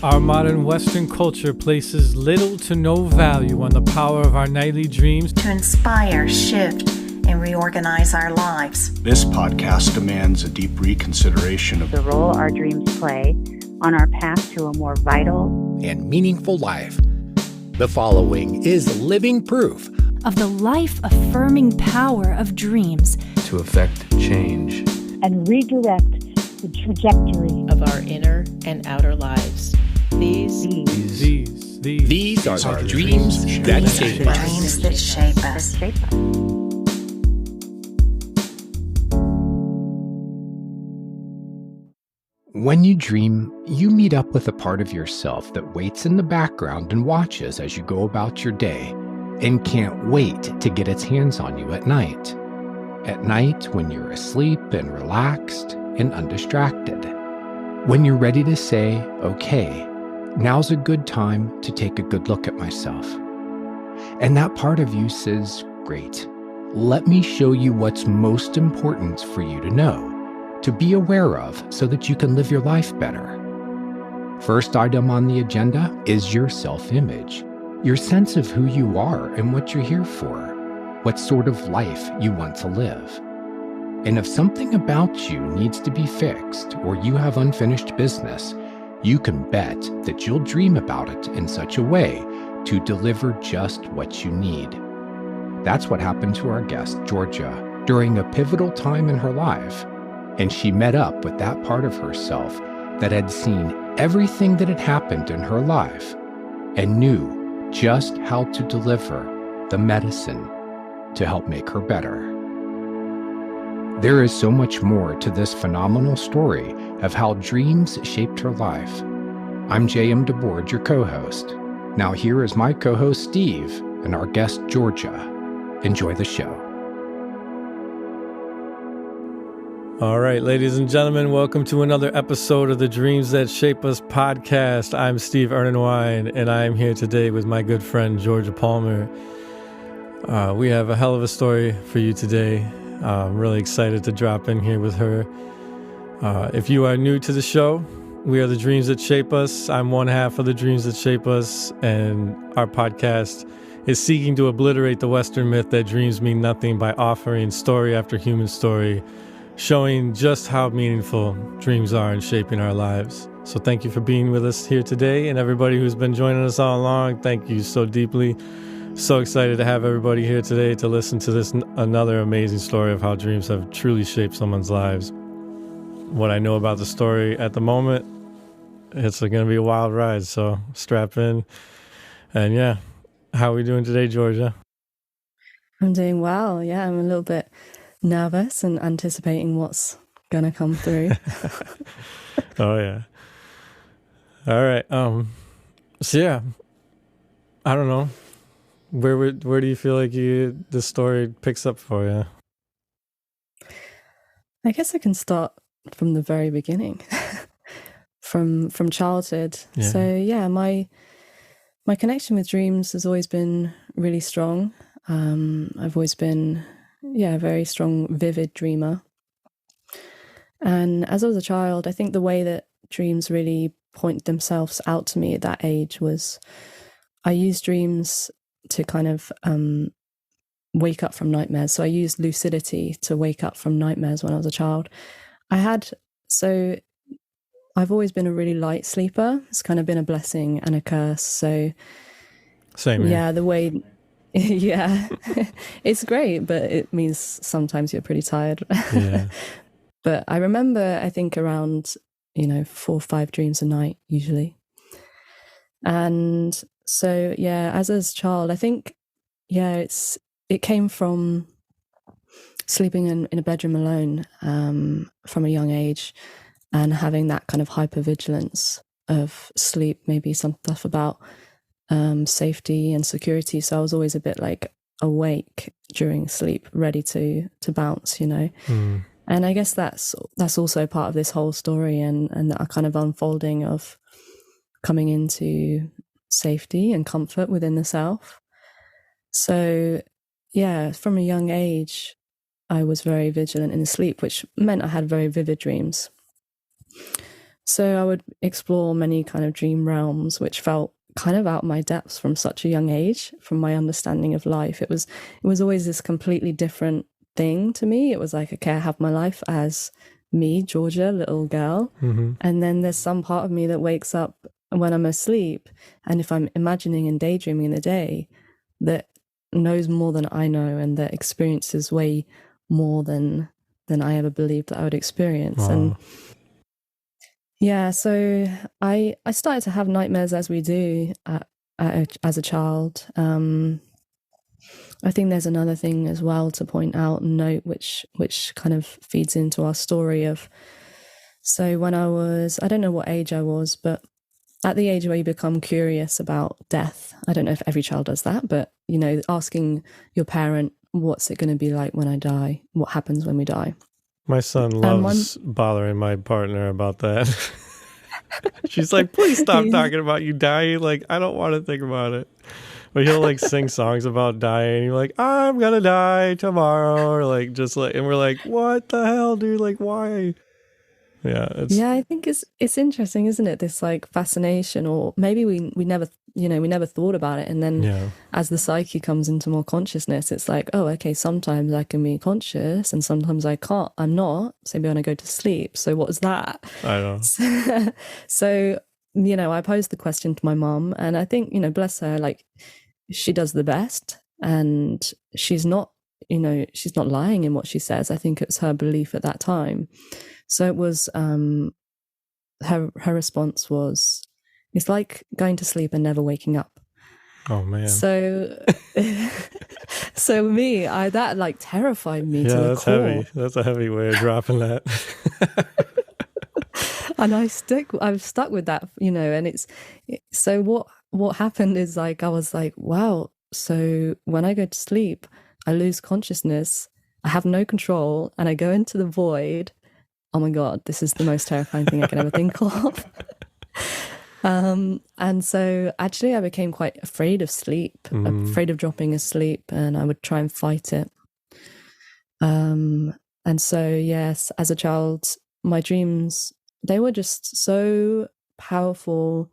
Our modern Western culture places little to no value on the power of our nightly dreams to inspire, shift, and reorganize our lives. This podcast demands a deep reconsideration of the role our dreams play on our path to a more vital and meaningful life. The following is living proof of the life-affirming power of dreams to effect change and redirect the trajectory of our inner and outer lives. These are our dreams that shape us. Dreams that shape us. When you dream, you meet up with a part of yourself that waits in the background and watches as you go about your day and can't wait to get its hands on you at night. At night, when you're asleep and relaxed and undistracted. When you're ready to say, okay, now's a good time to take a good look at myself. And that part of you says, great, let me show you what's most important for you to know, to be aware of so that you can live your life better. First item on the agenda is your self-image, your sense of who you are and what you're here for, what sort of life you want to live. And if something about you needs to be fixed or you have unfinished business, you can bet that you'll dream about it in such a way to deliver just what you need. That's what happened to our guest, Georgia, during a pivotal time in her life. And she met up with that part of herself that had seen everything that had happened in her life and knew just how to deliver the medicine to help make her better. There is so much more to this phenomenal story of how dreams shaped her life. I'm J.M. DeBoard, your co-host. Now here is my co-host Steve and our guest Georgia. Enjoy the show. All right, ladies and gentlemen, welcome to another episode of the Dreams That Shape Us podcast. I'm Steve Ernenwein, and I am here today with my good friend Georgia Palmer. We have a hell of a story for you today. I'm really excited to drop in here with her. If you are new to the show, we are the Dreams That Shape Us. I'm one half of the Dreams That Shape Us, and our podcast is seeking to obliterate the Western myth that dreams mean nothing by offering story after human story, showing just how meaningful dreams are in shaping our lives. So thank you for being with us here today, and everybody who's been joining us all along, thank you so deeply. So excited to have everybody here today to listen to this another amazing story of how dreams have truly shaped someone's lives. What I know about the story at the moment, it's going to be a wild ride, so strap in. And yeah, how are we doing today, Georgia? I'm doing well. Yeah, I'm a little bit nervous and anticipating what's going to come through. Oh, yeah. All right. So yeah, I don't know. Where do you feel like the story picks up for you? I guess I can start from the very beginning, from childhood. Yeah. So yeah, my connection with dreams has always been really strong. I've always been a very strong, vivid dreamer. And as I was a child, I think the way that dreams really point themselves out to me at that age was I used dreams to kind of wake up from nightmares. So I used lucidity to wake up from nightmares when I was a child. I've always been a really light sleeper. It's kind of been a blessing and a curse. So same here. Yeah, the way, yeah, it's great, but it means sometimes you're pretty tired. Yeah. But I remember, I think around, 4 or 5 dreams a night usually. And so, yeah, as a child, I think, it came from sleeping in a bedroom alone from a young age and having that kind of hypervigilance of sleep, maybe some stuff about safety and security. So I was always a bit like awake during sleep, ready to bounce, Mm. And I guess that's also part of this whole story and that kind of unfolding of coming into safety and comfort within the self. So yeah, from a young age, I was very vigilant in sleep, which meant I had very vivid dreams. So I would explore many kind of dream realms, which felt kind of out of my depths from such a young age, from my understanding of life. It was always this completely different thing to me. It was like, okay, I have my life as me, Georgia, little girl. Mm-hmm. And then there's some part of me that wakes up when I'm asleep. And if I'm imagining and daydreaming in the day, that knows more than I know and that experiences way more than I ever believed that I would experience. Wow. And yeah, so I started to have nightmares as we do as a child. I think there's another thing as well to point out and note, which kind of feeds into our story of. So when I don't know what age I was, but at the age where you become curious about death, I don't know if every child does that, but asking your parent, what's it going to be like when I die? What happens when we die? My son loves bothering my partner about that. She's like, please stop talking about you dying. Like, I don't want to think about it. But he'll like sing songs about dying. You're like, I'm going to die tomorrow. Or like, just like, and we're like, what the hell, dude? Like, why? Yeah. I think it's interesting, isn't it? This like fascination, or maybe we never thought about it. And then as the psyche comes into more consciousness, it's like, oh, okay, sometimes I can be conscious and sometimes I can't. I'm not. So maybe when I go to sleep. So what is that? I know. So, I posed the question to my mom, and I think, bless her, like she does the best, and she's not lying in what she says. I think it's her belief at that time. So it was, her response was, it's like going to sleep and never waking up. Oh man. So me, that like terrified me to the that's core. heavy. That's a heavy way of dropping that. And I've stuck with that, and so what happened is like, I was like, wow. So when I go to sleep, I lose consciousness, I have no control, and I go into the void. Oh my God, this is the most terrifying thing I can ever think of. And so actually I became quite afraid of sleep, afraid of dropping asleep, and I would try and fight it. And so, yes, as a child, my dreams, they were just so powerful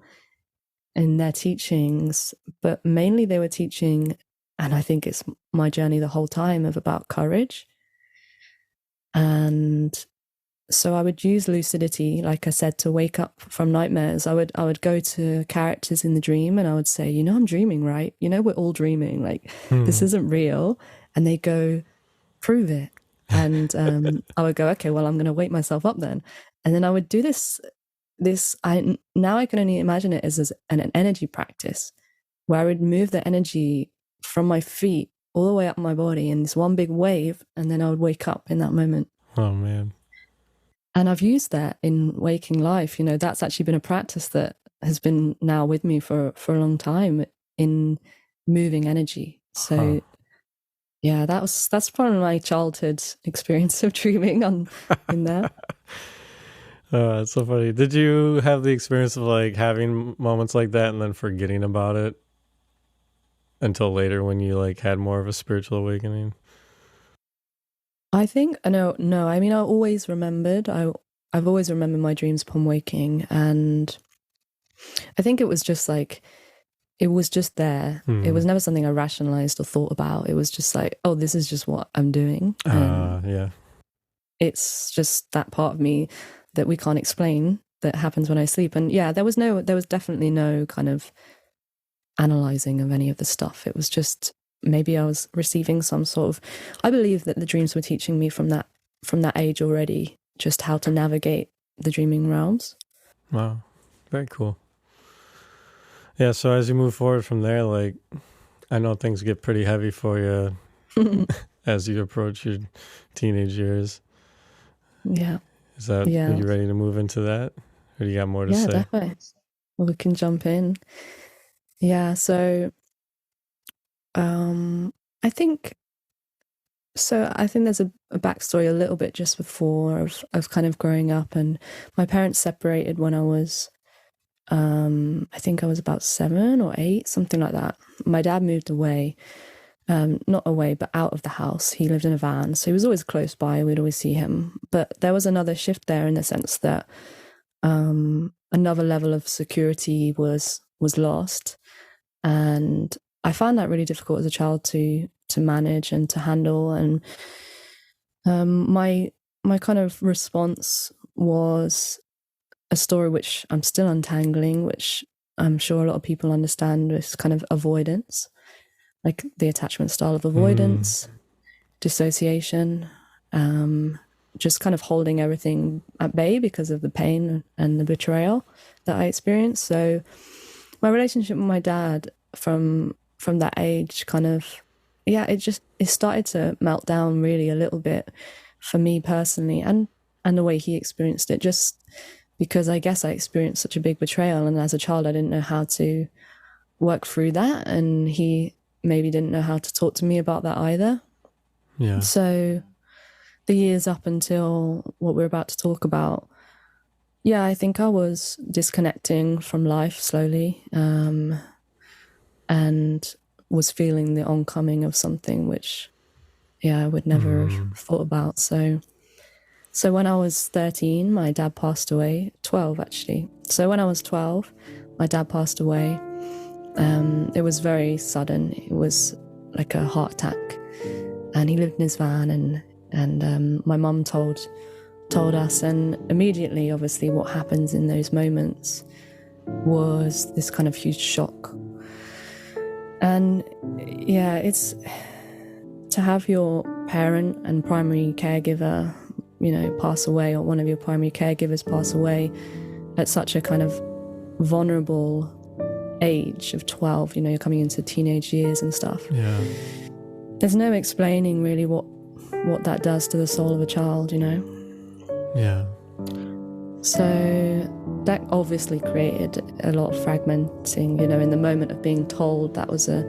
in their teachings, but mainly they were teaching, and I think it's my journey the whole time, of about courage. And so I would use lucidity, like I said, to wake up from nightmares. I would go to characters in the dream and I would say, I'm dreaming, right? We're all dreaming. Like, this isn't real. And they go, prove it. And I would go, okay, well, I'm going to wake myself up then. And then I would do this. Now I can only imagine it as an energy practice, where I would move the energy from my feet all the way up my body in this one big wave, and then I would wake up in that moment. Oh man. And I've used that in waking life. That's actually been a practice that has been now with me for a long time in moving energy. So yeah, that's probably my childhood experience of dreaming in there. Oh, that's so funny. Did you have the experience of like having moments like that and then forgetting about it until later when you like had more of a spiritual awakening? I think no. I mean, I always remembered. I've always remembered my dreams upon waking, and I think it was just like, it was just there. It was never something I rationalized or thought about. It was just like, oh, this is just what I'm doing. Yeah. It's just that part of me that we can't explain that happens when I sleep. And yeah, there was definitely no kind of analyzing of any of the stuff. It was just, maybe I was receiving some sort of, I believe that the dreams were teaching me from that age already, just how to navigate the dreaming realms. Wow. Very cool. Yeah. So as you move forward from there, like, I know things get pretty heavy for you as you approach your teenage years. Yeah. Are you ready to move into that? Or do you got more to say? Yeah, definitely. Well, we can jump in. Yeah. So, I think there's a backstory a little bit just before of kind of growing up, and my parents separated when I was, I think I was about 7 or 8, something like that. My dad moved away, not away, but out of the house. He lived in a van, so he was always close by. We'd always see him. But there was another shift there in the sense that another level of security was lost. And I found that really difficult as a child to manage and to handle. And my kind of response was a story which I'm still untangling, which I'm sure a lot of people understand, is kind of avoidance, like the attachment style of avoidance, dissociation, just kind of holding everything at bay because of the pain and the betrayal that I experienced. So my relationship with my dad from that age kind of, it started to melt down really a little bit for me personally, and the way he experienced it, just because I guess I experienced such a big betrayal, and as a child I didn't know how to work through that, and he maybe didn't know how to talk to me about that either. Yeah. So the years up until what we're about to talk about, I think I was disconnecting from life slowly, and was feeling the oncoming of something which, I would never have thought about. So when I was 13, my dad passed away. 12, actually. So when I was 12, my dad passed away. It was very sudden. It was like a heart attack, and he lived in his van, and my mum told us, and immediately, obviously, what happens in those moments was this kind of huge shock. And it's to have your parent and primary caregiver, pass away, or one of your primary caregivers pass away at such a kind of vulnerable age of 12, you're coming into teenage years and stuff. Yeah. There's no explaining really what that does to the soul of a child, Yeah. So that obviously created a lot of fragmenting, in the moment of being told. That was a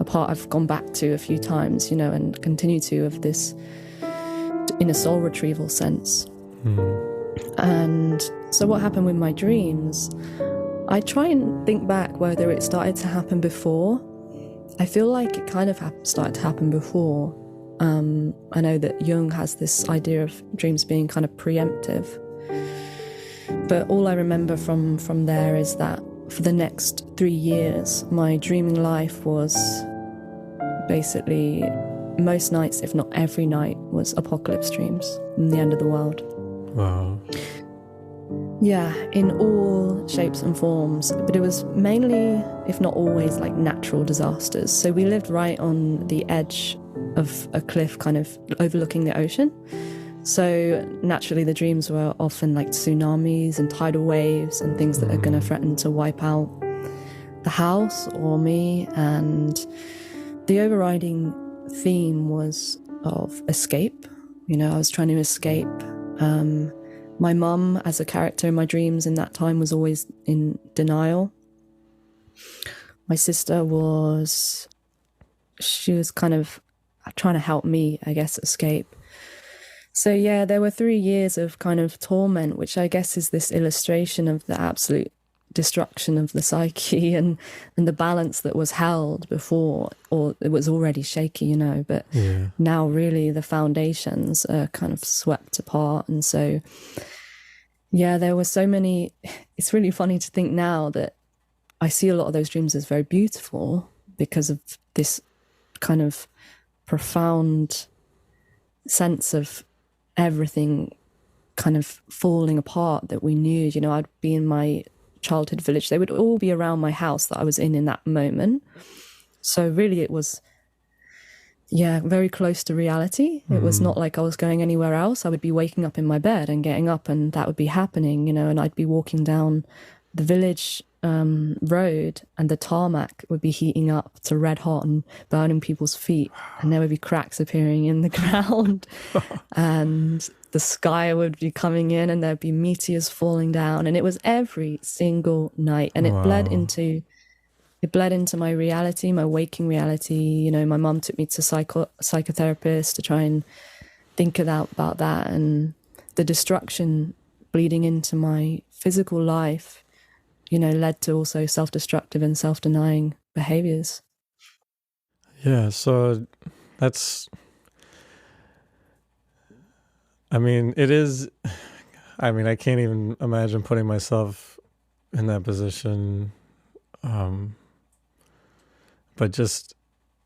part I've gone back to a few times, and continue to, of this in a soul retrieval sense. And so what happened with my dreams, I try and think back whether it started to happen before. I feel like it kind of started to happen before. I know that Jung has this idea of dreams being kind of preemptive. But all I remember from there is that for the next 3 years, my dreaming life was basically most nights, if not every night, was apocalypse dreams and the end of the world. Wow. Yeah, in all shapes and forms. But it was mainly, if not always, like natural disasters. So we lived right on the edge of a cliff, kind of overlooking the ocean. So naturally the dreams were often like tsunamis and tidal waves and things that are going to threaten to wipe out the house or me. And the overriding theme was of escape. I was trying to escape. My mum, as a character in my dreams in that time, was always in denial. My sister was kind of trying to help me, I guess, escape. So there were 3 years of kind of torment, which I guess is this illustration of the absolute destruction of the psyche and the balance that was held before, or it was already shaky, but now really the foundations are kind of swept apart. And so, there were so many. It's really funny to think now that I see a lot of those dreams as very beautiful because of this kind of profound sense of everything kind of falling apart that we knew. I'd be in my childhood village. They would all be around my house that I was in that moment. So really it was, very close to reality. It was not like I was going anywhere else. I would be waking up in my bed and getting up and that would be happening, and I'd be walking down the village road and the tarmac would be heating up to red hot and burning people's feet, and there would be cracks appearing in the ground and the sky would be coming in and there'd be meteors falling down, and it was every single night. And it bled into my reality, my waking reality. My mum took me to psychotherapist to try and think about that, and the destruction bleeding into my physical life led to also self-destructive and self-denying behaviors. Yeah, so it is, I mean, I can't even imagine putting myself in that position. But just,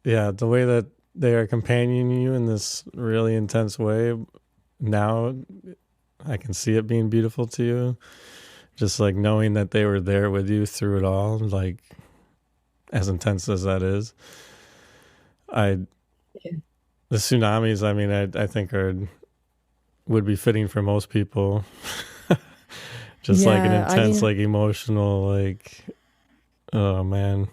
yeah, the way that they are companioning you in this really intense way, now I can see it being beautiful to you. Just like knowing that they were there with you through it all, like as intense as that is. The tsunamis, I mean, I think would be fitting for most people. Just like an intense, like emotional, like, oh man.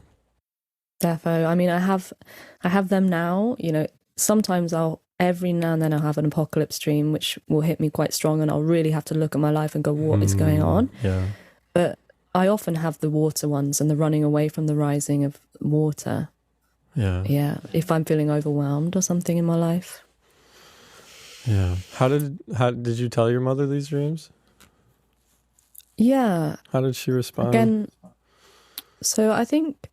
Defo. I mean, I have them now. You know, sometimes every now and then I'll have an apocalypse dream, which will hit me quite strong, and I'll really have to look at my life and go, what is going on? Yeah. But I often have the water ones and the running away from the rising of water. Yeah. Yeah. If I'm feeling overwhelmed or something in my life. Yeah. How did you tell your mother these dreams? Yeah. How did she respond? Again, so I think,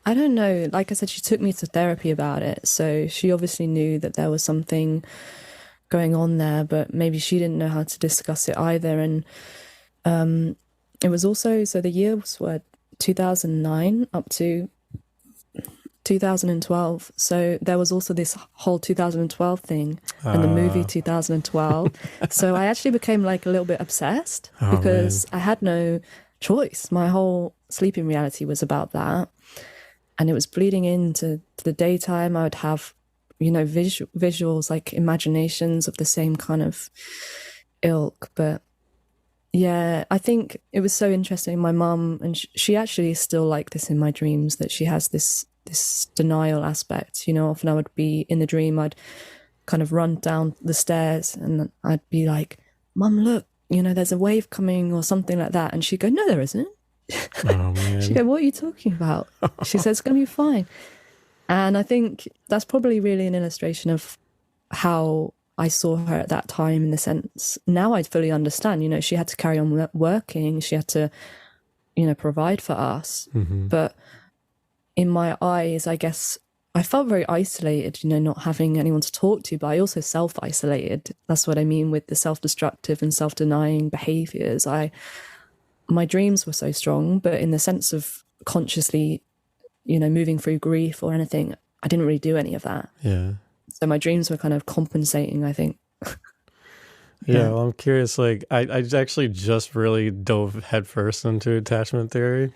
I don't know, like I said, she took me to therapy about it. So she obviously knew that there was something going on there, but maybe she didn't know how to discuss it either. And it was also, so the years were 2009 up to 2012. So there was also this whole 2012 thing and the movie 2012. So I actually became like a little bit obsessed because I had no choice. My whole sleeping reality was about that. And it was bleeding into the daytime. I would have, you know, visuals, like imaginations of the same kind of ilk. But yeah, I think it was so interesting. My mum, and she actually is still like this in my dreams, that she has this denial aspect. You know, often I would be in the dream, I'd kind of run down the stairs and I'd be like, Mum, look, you know, there's a wave coming or something like that. And she'd go, no, there isn't. Oh, man. She'd go, what are you talking about? She said, it's going to be fine. And I think that's probably really an illustration of how I saw her at that time, in the sense, now I fully understand, you know, she had to carry on working. She had to, you know, provide for us. Mm-hmm. But in my eyes, I guess I felt very isolated, you know, not having anyone to talk to, but I also self-isolated. That's what I mean with the self-destructive and self-denying behaviors. My dreams were so strong, but in the sense of consciously, you know, moving through grief or anything, I didn't really do any of that. Yeah. So my dreams were kind of compensating, I think. Yeah, well, I'm curious, like, I actually just really dove headfirst into attachment theory.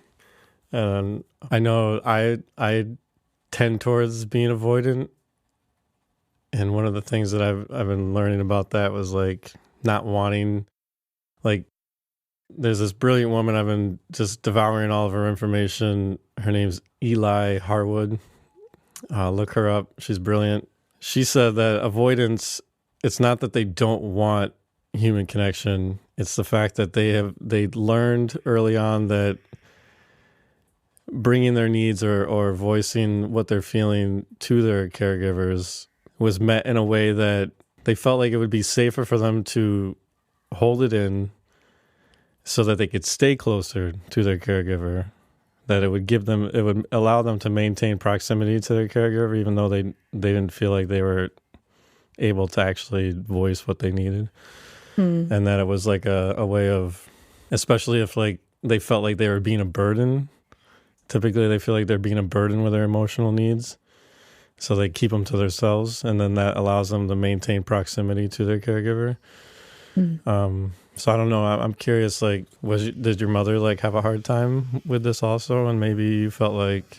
And I know I tend towards being avoidant. And one of the things that I've been learning about that was, like, not wanting, like, there's this brilliant woman, I've been just devouring all of her information. Her name's Eli Harwood. Look her up. She's brilliant. She said that avoidance, it's not that they don't want human connection. It's the fact that they learned early on that bringing their needs or voicing what they're feeling to their caregivers was met in a way that they felt like it would be safer for them to hold it in so that they could stay closer to their caregiver, that it would allow them to maintain proximity to their caregiver, even though they didn't feel like they were able to actually voice what they needed. And that it was like a way of, especially if like they felt like they were being a burden, typically they feel like they're being a burden with their emotional needs. So they keep them to themselves, and then that allows them to maintain proximity to their caregiver. So I don't know. I'm curious, like, did your mother like have a hard time with this also? And maybe you felt like,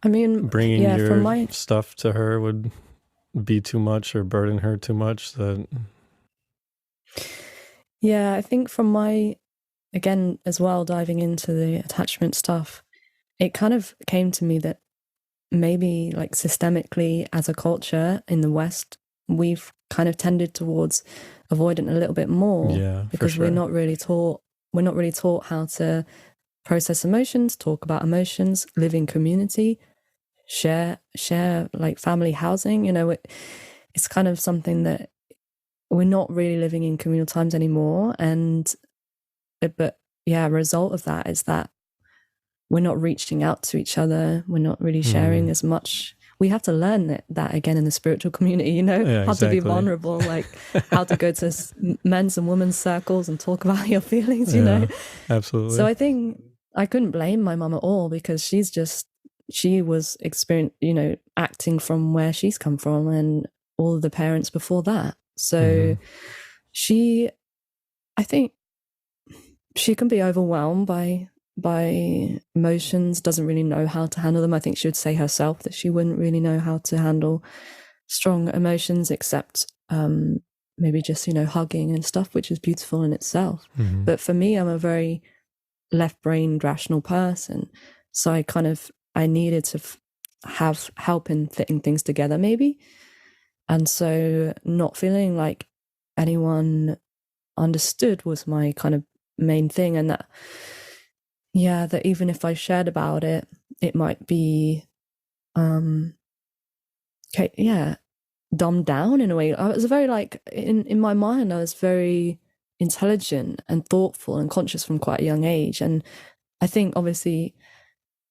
I mean, bringing your stuff to her would be too much or burden her too much. Yeah, I think from again, as well, diving into the attachment stuff, it kind of came to me that maybe like systemically as a culture in the West, we've kind of tended towards avoidant a little bit more. Yeah, because we're not really taught how to process emotions, talk about emotions, live in community, share like family housing. You know, it's kind of something that we're not really living in communal times anymore. But yeah, a result of that is that we're not reaching out to each other. We're not really sharing as much. we have to learn that again in the spiritual community, how to be vulnerable, like how to go to men's and women's circles and talk about your feelings, Absolutely. So I think I couldn't blame my mum at all, because she was acting from where she's come from and all of the parents before that. So I think she can be overwhelmed by emotions, doesn't really know how to handle them. I think she would say herself that she wouldn't really know how to handle strong emotions, except maybe just, hugging and stuff, which is beautiful in itself. But for me, I'm a very left-brained, rational person. So I needed to have help in fitting things together, maybe. And so not feeling like anyone understood was my kind of main thing. And that even if I shared about it, it might be, dumbed down in a way. I was very in my mind, I was very intelligent and thoughtful and conscious from quite a young age. And I think obviously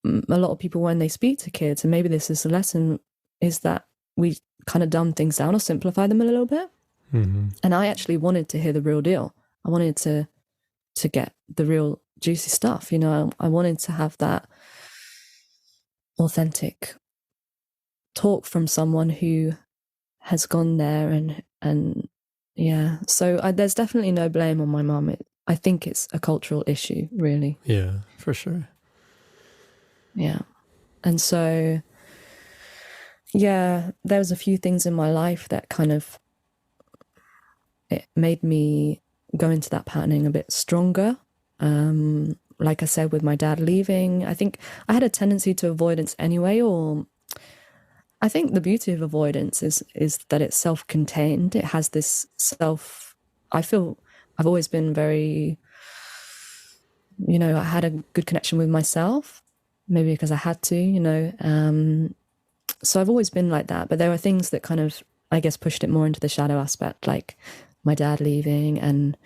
a lot of people, when they speak to kids, and maybe this is a lesson, is that we kind of dumb things down or simplify them a little bit. And I actually wanted to hear the real deal. I wanted to get the real juicy stuff. I wanted to have that authentic talk from someone who has gone there, and so there's definitely no blame on my mum. I think it's a cultural issue, really. Yeah, for sure. Yeah. And so there was a few things in my life that kind of, it made me go into that patterning a bit stronger. Like I said, with my dad leaving, I think I had a tendency to avoidance anyway, or I think the beauty of avoidance is that it's self-contained. It has this I feel I've always been very, I had a good connection with myself, maybe because I had to, so I've always been like that. But there were things that kind of, I guess, pushed it more into the shadow aspect, like my dad leaving, and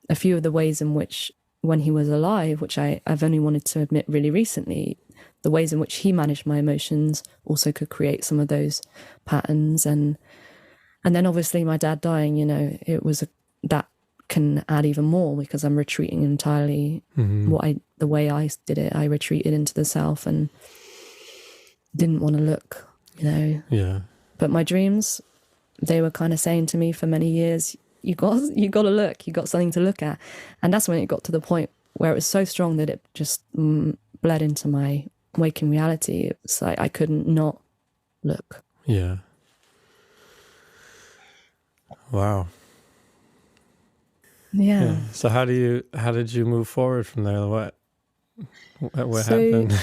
a few of the ways in which, when he was alive, which I've only wanted to admit really recently, the ways in which he managed my emotions also could create some of those patterns. And then obviously my dad dying, it was that can add even more, because I'm retreating entirely. The way I did it, I retreated into the self and didn't want to look, Yeah. But my dreams, they were kind of saying to me for many years, you got to look, you got something to look at. And that's when it got to the point where it was so strong that it just bled into my waking reality. It was like I couldn't not look. Yeah. Wow. Yeah. So how did you move forward from there? What happened?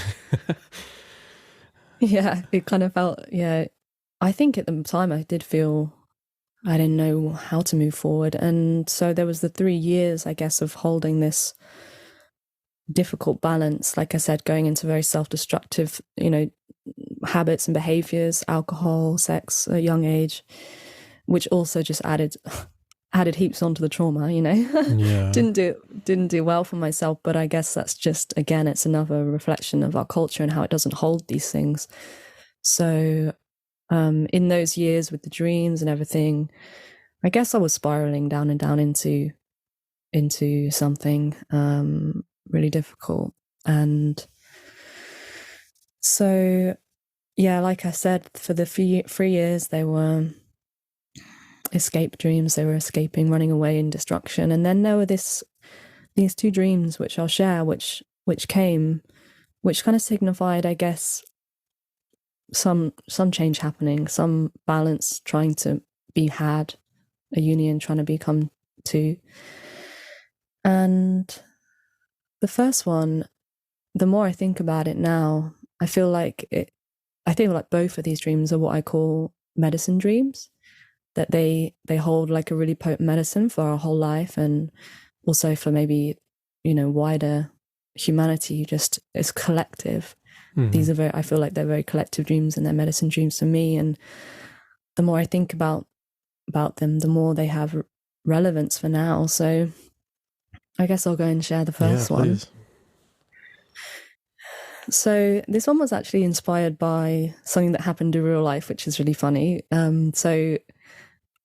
It kind of felt, I think at the time I did feel I didn't know how to move forward. And so there was the 3 years, I guess, of holding this difficult balance, like I said, going into very self-destructive, habits and behaviors, alcohol, sex at a young age, which also just added heaps onto the trauma, Yeah. didn't do well for myself. But I guess that's just, again, it's another reflection of our culture and how it doesn't hold these things. So in those years with the dreams and everything, I guess I was spiraling down and down into something really difficult. And so, like I said, for the 3 years, they were escape dreams. They were escaping, running away in destruction. And then there were these 2 dreams, which I'll share, which came, which kind of signified, I guess, some change happening, some balance trying to be had, a union trying to become 2. And the first one, the more I think about it now, I feel like both of these dreams are what I call medicine dreams, that they hold like a really potent medicine for our whole life, and also for maybe, wider humanity, just as collective. These are I feel like they're very collective dreams, and they're medicine dreams for me. And the more I think about them, the more they have relevance for now. So I guess I'll go and share the first one. So this one was actually inspired by something that happened in real life, which is really funny. So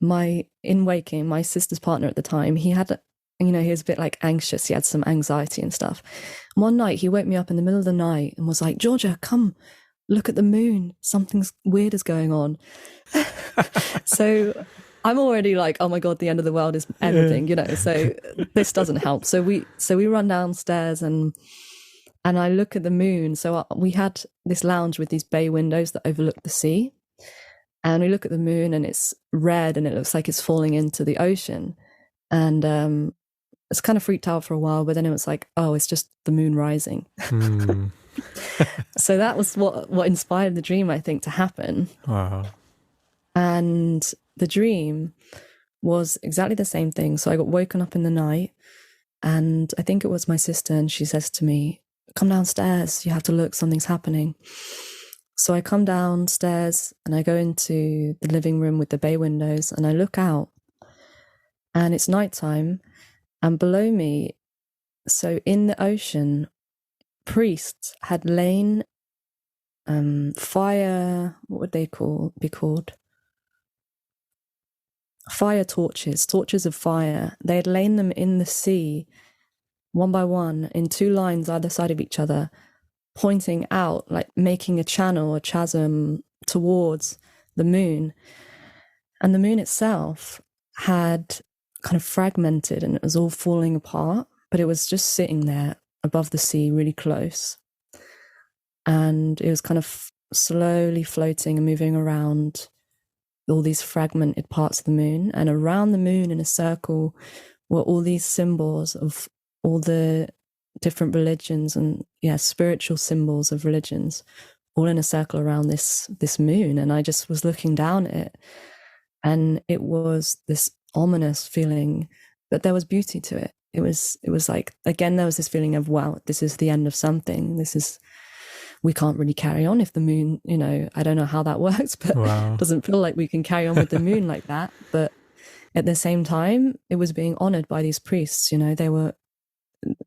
in waking, my sister's partner at the time, he had, he was a bit like anxious. He had some anxiety and stuff. One night he woke me up in the middle of the night and was like, Georgia, come look at the moon. Something's weird is going on. So I'm already like, oh my God, the end of the world is everything, so this doesn't help. So we run downstairs and I look at the moon. So we had this lounge with these bay windows that overlook the sea. And we look at the moon and it's red and it looks like it's falling into the ocean. And it's kind of freaked out for a while, but then it was like, oh, it's just the moon rising. So that was what inspired the dream, I think, to happen. Wow. And the dream was exactly the same thing. So I got woken up in the night and I think it was my sister, and she says to me, come downstairs, you have to look, something's happening. So I come downstairs and I go into the living room with the bay windows and I look out and it's nighttime, and below me, so in the ocean, priests had lain fire, what would they be called? Fire torches of fire. They had lain them in the sea, one by one, in two lines either side of each other, pointing out, like making a channel, a chasm towards the moon. And the moon itself had kind of fragmented and it was all falling apart, but it was just sitting there above the sea, really close. And it was kind of slowly floating and moving around all these fragmented parts of the moon. And around the moon in a circle were all these symbols of all the different religions and spiritual symbols of religions, all in a circle around this moon. And I just was looking down at it, and it was this ominous feeling, but there was beauty to it. It was like, again, there was this feeling of, wow, this is the end of something. We can't really carry on if the moon, I don't know how that works, but It doesn't feel like we can carry on with the moon like that. But at the same time, it was being honored by these priests. They were,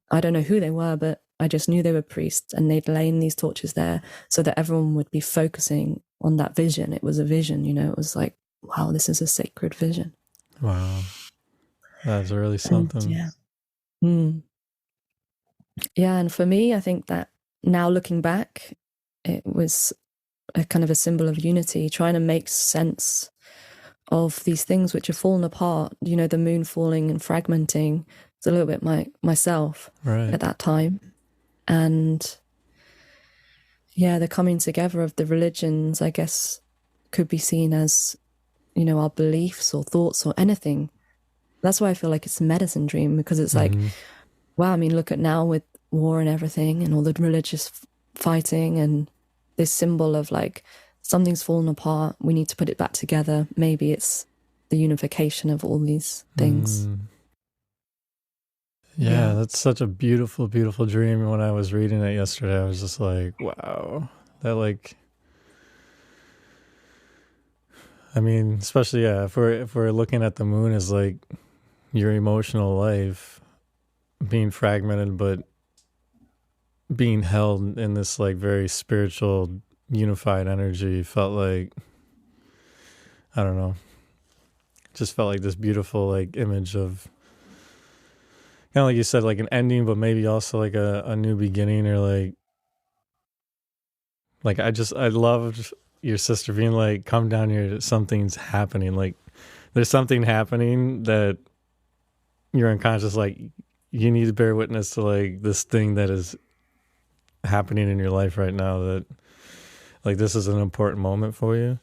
I don't know who they were, but I just knew they were priests, and they'd lain these torches there so that everyone would be focusing on that vision. It was a vision, it was like, wow, this is a sacred vision. Wow. That's really something. And for me, I think that now looking back, it was a kind of a symbol of unity, trying to make sense of these things which are fallen apart, the moon falling and fragmenting. It's a little bit myself at that time. And the coming together of the religions, I guess, could be seen as, our beliefs or thoughts or anything. That's why I feel like it's a medicine dream, because it's like, wow, I mean, look at now with war and everything and all the religious fighting and this symbol of like, something's fallen apart, we need to put it back together. Maybe it's the unification of all these things. Yeah, that's such a beautiful, beautiful dream. And when I was reading it yesterday, I was just like, wow, that I mean, especially, if we're looking at the moon as like your emotional life being fragmented, but being held in this like very spiritual, unified energy, felt like, I don't know, just felt like this beautiful like image of, kind of like you said, like an ending, but maybe also like a new beginning, or like I loved your sister being like, come down here, something's happening. Like there's something happening that you're unconscious, like you need to bear witness to like this thing that is happening in your life right now, that like this is an important moment for you.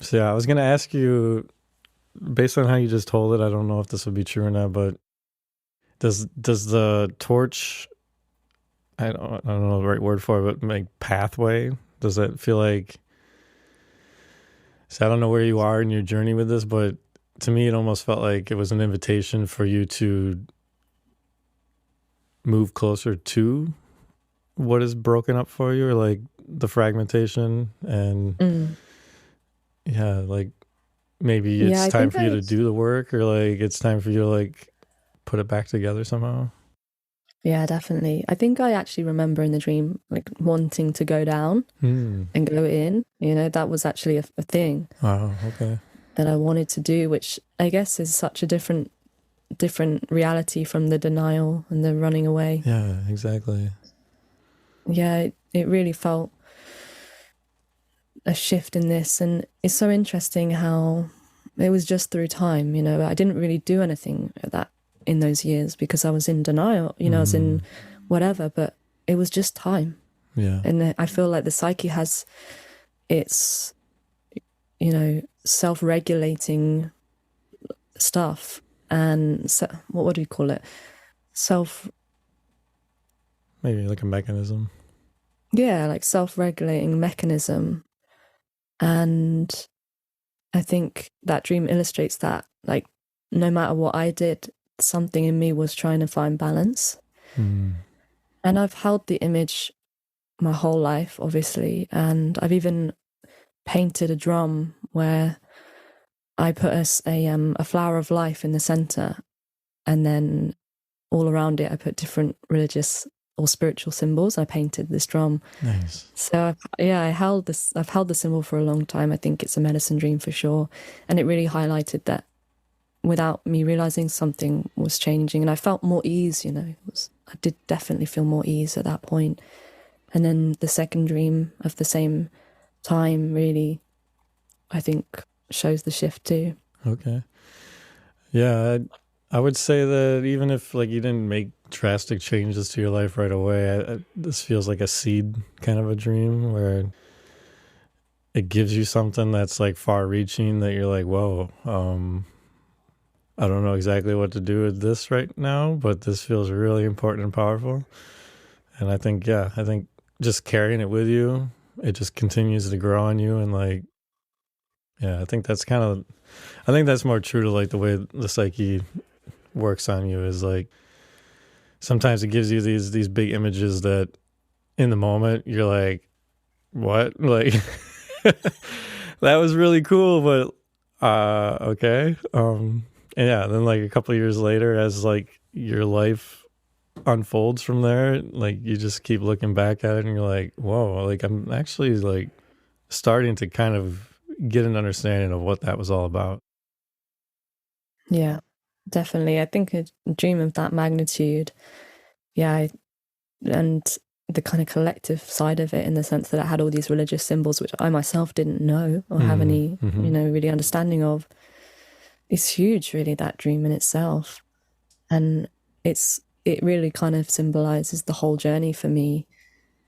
So I was going to ask you, based on how you just told it, I don't know if this would be true or not, but does the torch, I don't know the right word for it, but like pathway, does that feel like, so I don't know where you are in your journey with this, but to me it almost felt like it was an invitation for you to move closer to what is broken up for you, or like the fragmentation, and like maybe it's time for you to do the work, or like it's time for you to like put it back together somehow. Yeah, definitely. I think I actually remember in the dream, like, wanting to go down and go in. You know, that was actually a thing. Wow, okay. That I wanted to do, which I guess is such a different reality from the denial and the running away. Yeah, exactly. Yeah, it really felt a shift in this. And it's so interesting how it was just through time, you know. I didn't really do anything in those years because I was in denial, you know, I was in whatever, but it was just time. Yeah. And I feel like the psyche has its, you know, self-regulating stuff, and what do you call it? Maybe like a mechanism. Yeah, like self-regulating mechanism. And I think that dream illustrates that, like, no matter what I did, something in me was trying to find balance. And I've held the image my whole life, obviously, and I've even painted a drum where I put a flower of life in the center, and then all around it I put different religious or spiritual symbols. I painted this drum. Nice. So I've held the symbol for a long time. I think it's a medicine dream for sure, and it really highlighted that without me realizing something was changing, and I felt more ease. You know, I did definitely feel more ease at that point. And then the second dream of the same time really, I think, shows the shift too. Okay. Yeah, I would say that even if like you didn't make drastic changes to your life right away, this feels like a seed kind of a dream where it gives you something that's like far reaching, that you're like, whoa, I don't know exactly what to do with this right now, but this feels really important and powerful. And I think just carrying it with you, it just continues to grow on you. And like, yeah, I think that's more true to like the way the psyche works on you, is like sometimes it gives you these big images that in the moment you're like, what? Like that was really cool, but okay. And yeah, then like a couple of years later, as like your life unfolds from there, like you just keep looking back at it and you're like, whoa, like I'm actually like starting to kind of get an understanding of what that was all about. Yeah, definitely. I think a dream of that magnitude, and the kind of collective side of it, in the sense that it had all these religious symbols, which I myself didn't know or have any, you know, really understanding of, is huge, really, that dream in itself. And it really kind of symbolizes the whole journey for me.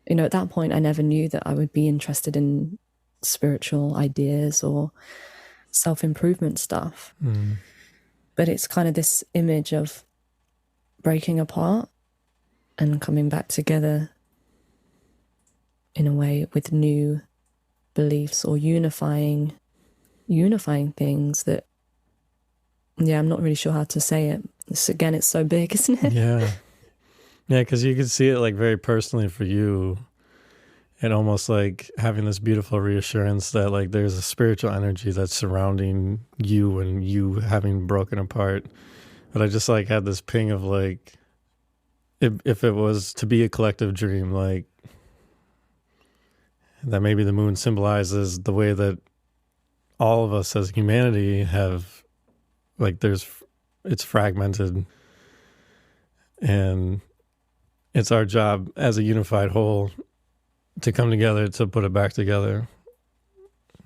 You know, at that point, I never knew that I would be interested in spiritual ideas or self-improvement stuff. But it's kind of this image of breaking apart and coming back together in a way with new beliefs, or unifying things that, I'm not really sure how to say it. It's so big, isn't it? Yeah, because you can see it like very personally for you, and almost like having this beautiful reassurance that like there's a spiritual energy that's surrounding you and you having broken apart. But I just like had this ping of like, if it was to be a collective dream, like that maybe the moon symbolizes the way that all of us as humanity have, like it's fragmented, and it's our job as a unified whole to come together to put it back together.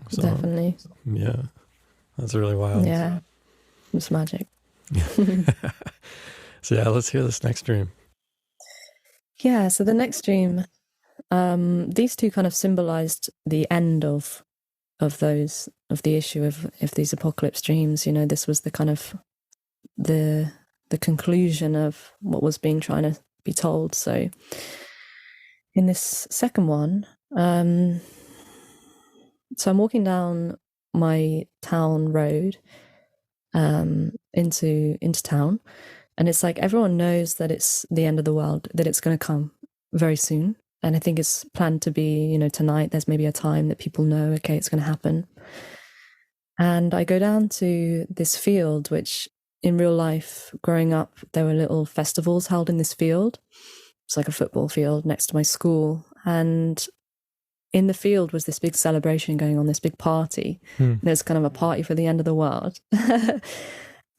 So, definitely. Yeah, that's really wild. Yeah, it's magic. So yeah, let's hear this next dream. Yeah, so the next dream, these two kind of symbolized the end of the issue of these apocalypse dreams. You know, this was the kind of the conclusion of what was trying to be told. So in this second one, so I'm walking down my town road into town, and it's like everyone knows that it's the end of the world, that it's going to come very soon. And I think it's planned to be, you know, tonight. There's maybe a time that people know, okay, it's going to happen. And I go down to this field, which in real life, growing up, there were little festivals held in this field. It's like a football field next to my school. And in the field was this big celebration going on, this big party. There's kind of a party for the end of the world.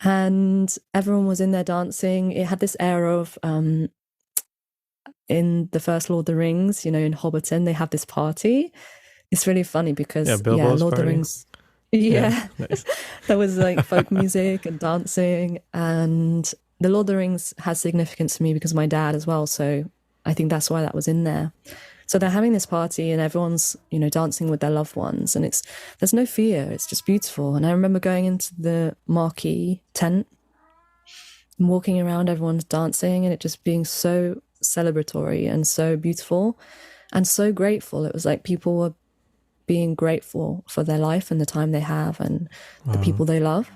And everyone was in there dancing. It had this air of, in the first Lord of the Rings, in Hobbiton, they have this party. It's really funny because, Lord of the Rings... Yeah, nice. There was like folk music and dancing, and the Lord of the Rings has significance to me because of my dad as well. So I think that's why that was in there. So they're having this party and everyone's, dancing with their loved ones, and there's no fear. It's just beautiful. And I remember going into the marquee tent and walking around, everyone's dancing, and it just being so celebratory and so beautiful and so grateful. It was like people were being grateful for their life and the time they have and the people they love.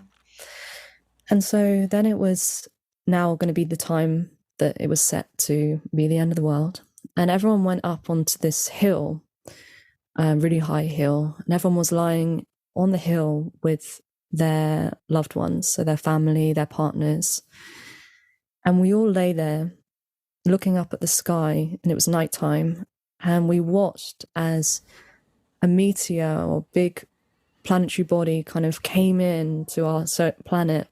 And so then it was now going to be the time that it was set to be the end of the world. And everyone went up onto this hill, a really high hill, and everyone was lying on the hill with their loved ones, so their family, their partners. And we all lay there looking up at the sky, and it was nighttime, and we watched as a meteor or big planetary body kind of came in to our planet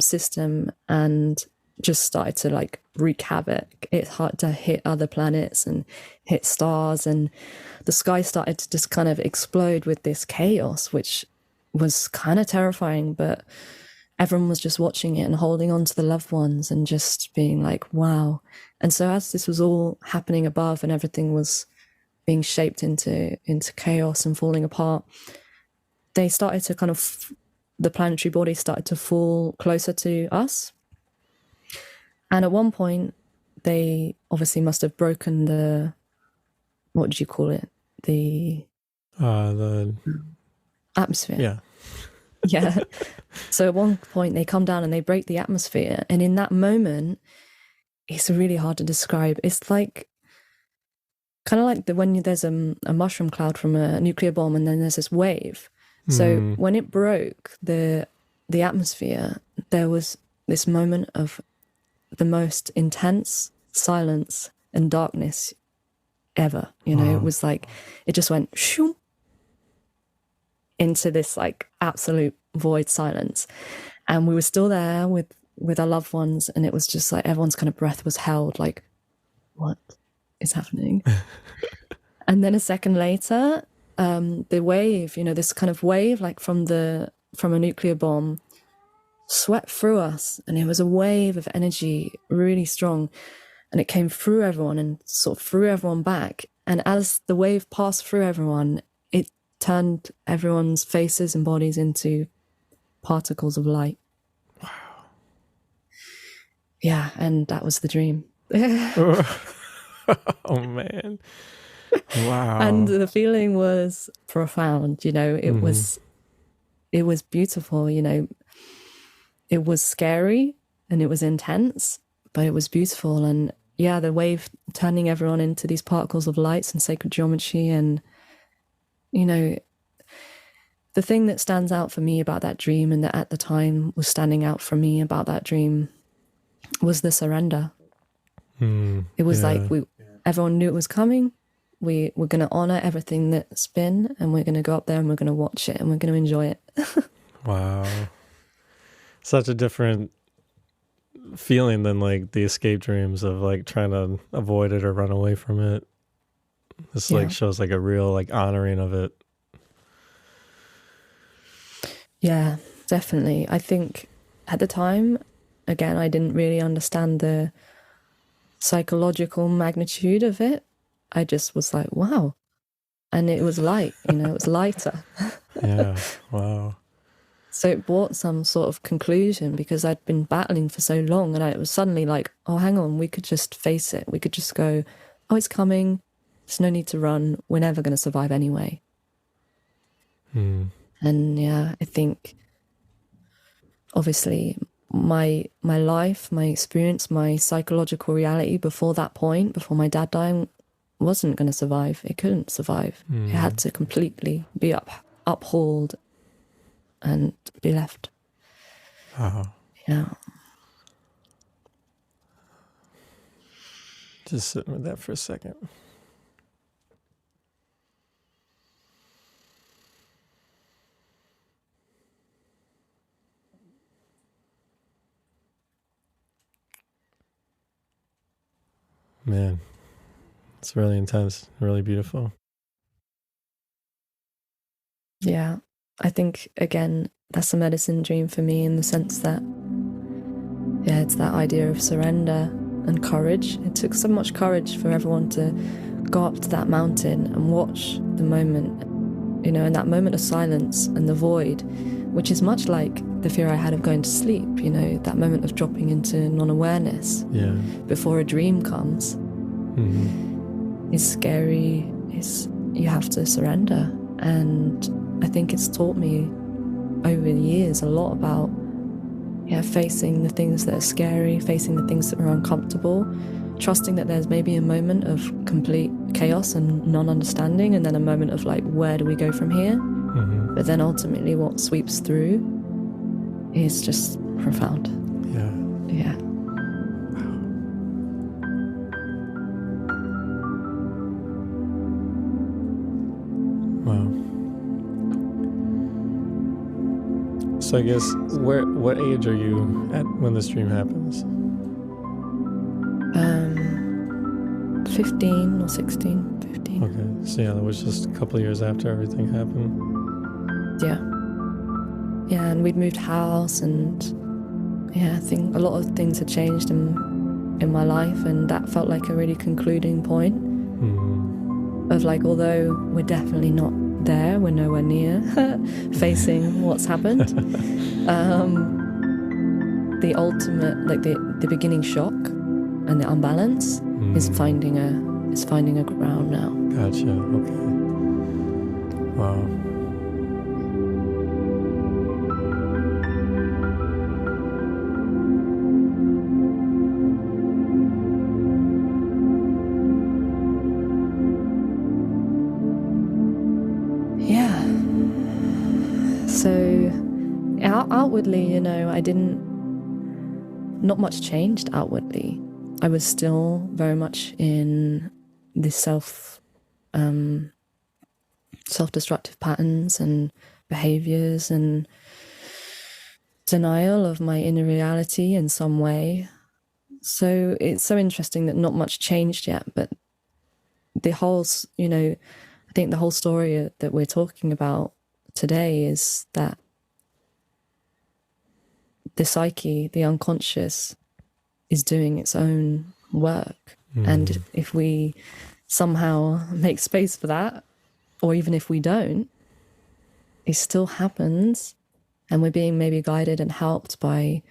system and just started to like wreak havoc. It started to hit other planets and hit stars, and the sky started to just kind of explode with this chaos, which was kind of terrifying, but everyone was just watching it and holding on to the loved ones and just being like, wow. And so as this was all happening above and everything was being shaped into chaos and falling apart, they started to kind of, the planetary body started to fall closer to us. And at one point, they obviously must have broken the, what did you call it? The atmosphere. Yeah. Yeah. So at one point, they come down and they break the atmosphere. And in that moment, it's really hard to describe. It's like, kind of like when there's a mushroom cloud from a nuclear bomb and then there's this wave. So when it broke the atmosphere, there was this moment of the most intense silence and darkness ever. It was like, it just went shoo into this like absolute void silence. And we were still there with our loved ones, and it was just like everyone's kind of breath was held, like, what is happening? And then a second later, the wave, this kind of wave like from a nuclear bomb swept through us, and it was a wave of energy, really strong, and it came through everyone and sort of threw everyone back. And as the wave passed through everyone, it turned everyone's faces and bodies into particles of light. Wow. Yeah, and that was the dream. Oh man. Wow. And the feeling was profound, it was beautiful, it was scary and it was intense, but it was beautiful. And yeah, the wave turning everyone into these particles of lights and sacred geometry. And the thing that stands out for me about that dream, and that at the time was standing out for me about that dream, was the surrender. It was like everyone knew it was coming. We were going to honor everything that's been, and we're going to go up there and we're going to watch it and we're going to enjoy it. Wow. Such a different feeling than like the escape dreams of like trying to avoid it or run away from it. This like shows like a real like honoring of it. Yeah, definitely. I think at the time, again, I didn't really understand the psychological magnitude of it. I just was like, wow. And it was light, it was lighter. Yeah, wow. So it brought some sort of conclusion, because I'd been battling for so long, and it was suddenly like, oh, hang on, we could just face it. We could just go, oh, it's coming. There's no need to run. We're never going to survive anyway. And yeah, I think obviously my life, my experience, my psychological reality before that point, before my dad dying, wasn't going to survive. It couldn't survive. It had to completely be uphauled and be left. Wow. Yeah. Just sitting with that for a second. Man, it's really intense, really beautiful. Yeah. I think, again, that's a medicine dream for me in the sense that, yeah, it's that idea of surrender and courage. It took so much courage for everyone to go up to that mountain and watch the moment, you know, and that moment of silence and the void, which is much like the fear I had of going to sleep, you know, that moment of dropping into non-awareness before a dream comes. It's scary. You have to surrender. And I think it's taught me over the years a lot about facing the things that are scary, facing the things that are uncomfortable, trusting that there's maybe a moment of complete chaos and non-understanding, and then a moment of like, where do we go from here? But then ultimately what sweeps through is just profound. Yeah. Wow. So I guess, what age are you at when this dream happens? 15 or 16, 15. Okay, so that was just a couple of years after everything happened. Yeah, and we'd moved house, and I think a lot of things had changed in my life, and that felt like a really concluding point of like, although we're definitely not there, we're nowhere near facing what's happened. The ultimate, like the beginning shock and the unbalance is finding a ground now. Gotcha. Okay. Wow. Yeah. So outwardly, you know, not much changed outwardly. I was still very much in this self-destructive patterns and behaviors and denial of my inner reality in some way. So it's so interesting that not much changed yet, but the whole, you know, I think the whole story that we're talking about today is that the psyche, the unconscious, is doing its own work. And if we somehow make space for that, or even if we don't, it still happens. And we're being maybe guided and helped by,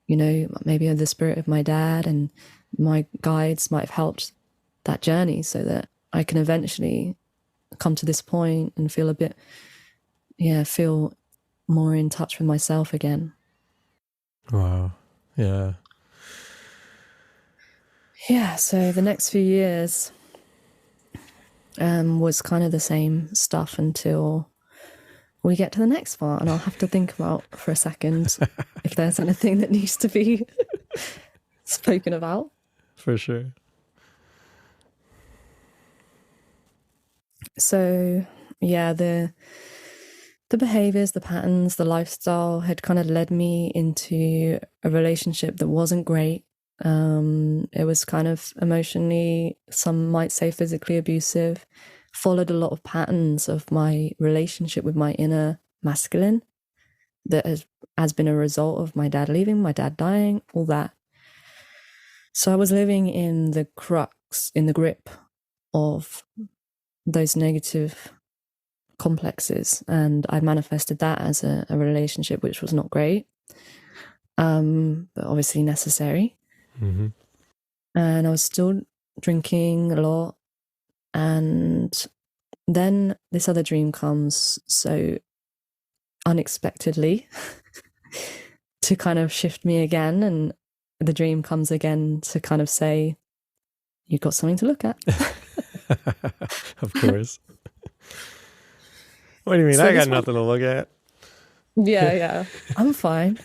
you know, maybe the spirit of my dad, and my guides might have helped that journey so that I can eventually come to this point and feel feel more in touch with myself again. Wow. Yeah. Yeah, so the next few years was kind of the same stuff until we get to the next part, and I'll have to think about for a second if there's anything that needs to be spoken about. For sure. So, yeah, the behaviors, the patterns, the lifestyle had kind of led me into a relationship that wasn't great. It was kind of emotionally, some might say physically abusive, followed a lot of patterns of my relationship with my inner masculine that has been a result of my dad leaving, my dad dying, all that. So I was living in the grip of those negative complexes, and I manifested that as a relationship which was not great, but obviously necessary. And I was still drinking a lot, and then this other dream comes so unexpectedly to kind of shift me again, and the dream comes again to kind of say, you've got something to look at. Of course. What do you mean? So I got nothing to look at. Yeah, I'm fine.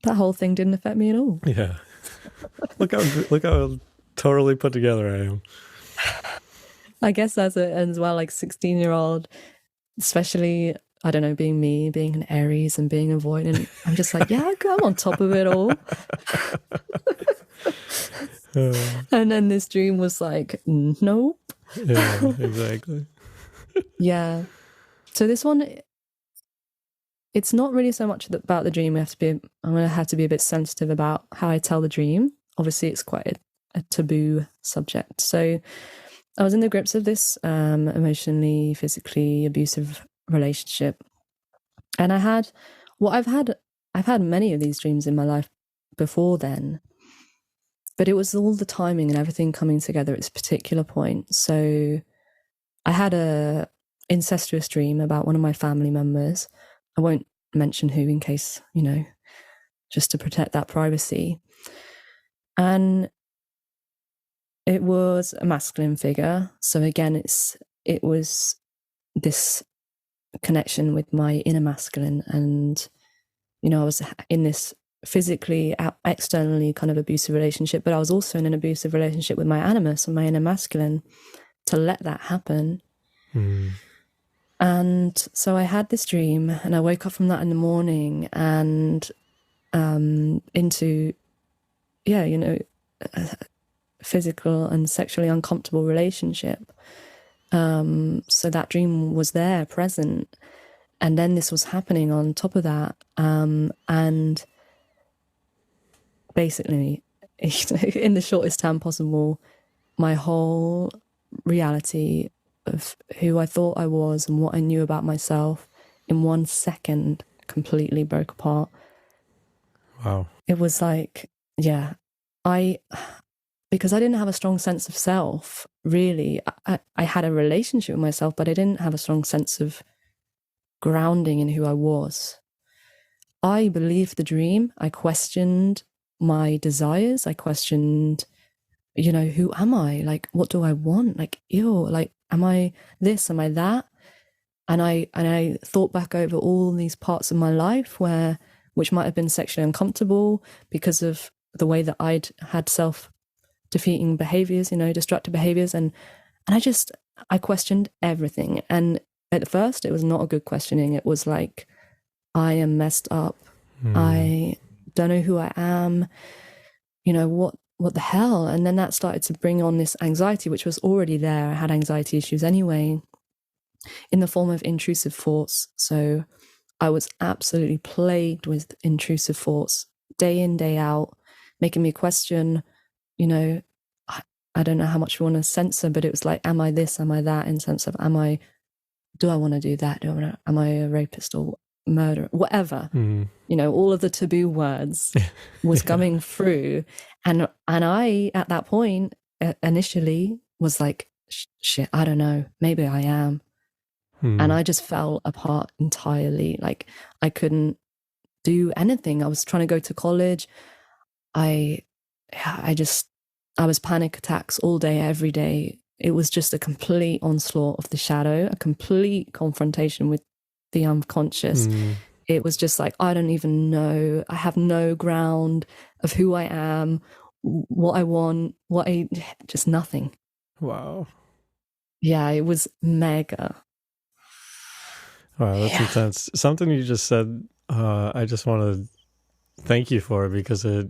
that whole thing didn't affect me at all. Yeah. Look how totally put together I am. I guess as well, like 16-year-old, especially, I don't know, being me, being an Aries and being avoidant, I'm just like, yeah, I'm on top of it all. And then this dream was like, nope. Yeah, exactly. Yeah. So this one, it's not really so much about the dream. I'm going to have to be a bit sensitive about how I tell the dream. Obviously, it's quite a taboo subject. So I was in the grips of this emotionally, physically abusive relationship. And I've had many of these dreams in my life before then, but it was all the timing and everything coming together at this particular point. So I had a incestuous dream about one of my family members. I won't mention who in case, just to protect that privacy. And it was a masculine figure. So again, it was this connection with my inner masculine. And, I was in this physically, externally kind of abusive relationship, but I was also in an abusive relationship with my animus and my inner masculine to let that happen. And so I had this dream and I woke up from that in the morning and into, a physical and sexually uncomfortable relationship. So that dream was there, present. And then this was happening on top of that. And basically, in the shortest time possible, my whole reality of who I thought I was and what I knew about myself in 1 second completely broke apart. Wow. It was like, yeah, because I didn't have a strong sense of self, really. I had a relationship with myself, but I didn't have a strong sense of grounding in who I was. I believed the dream. I questioned my desires. I questioned, who am I? Like, what do I want? Like, like, am I this? Am I that? And I thought back over all these parts of my life which might have been sexually uncomfortable because of the way that I'd had self-defeating behaviors, destructive behaviors. And I questioned everything. And at first it was not a good questioning. It was like, I am messed up. I don't know who I am. What the hell? And then that started to bring on this anxiety, which was already there. I had anxiety issues anyway, in the form of intrusive thoughts. So I was absolutely plagued with intrusive thoughts, day in, day out, making me question, I don't know how much we want to censor, but it was like, am I this? Am I that? In sense of, do I want to do that? Am I a rapist or murderer? Whatever. All of the taboo words was coming through. And I, at that point, initially was like, shit, I don't know. Maybe I am. And I just fell apart entirely. Like, I couldn't do anything. I was trying to go to college. I was panic attacks all day, every day. It was just a complete onslaught of the shadow, a complete confrontation with the unconscious. It was just like, I don't even know. I have no ground of who I am, what I want, just nothing. Wow. Yeah, it was mega. Wow, that's intense. Something you just said, I just want to thank you for, because it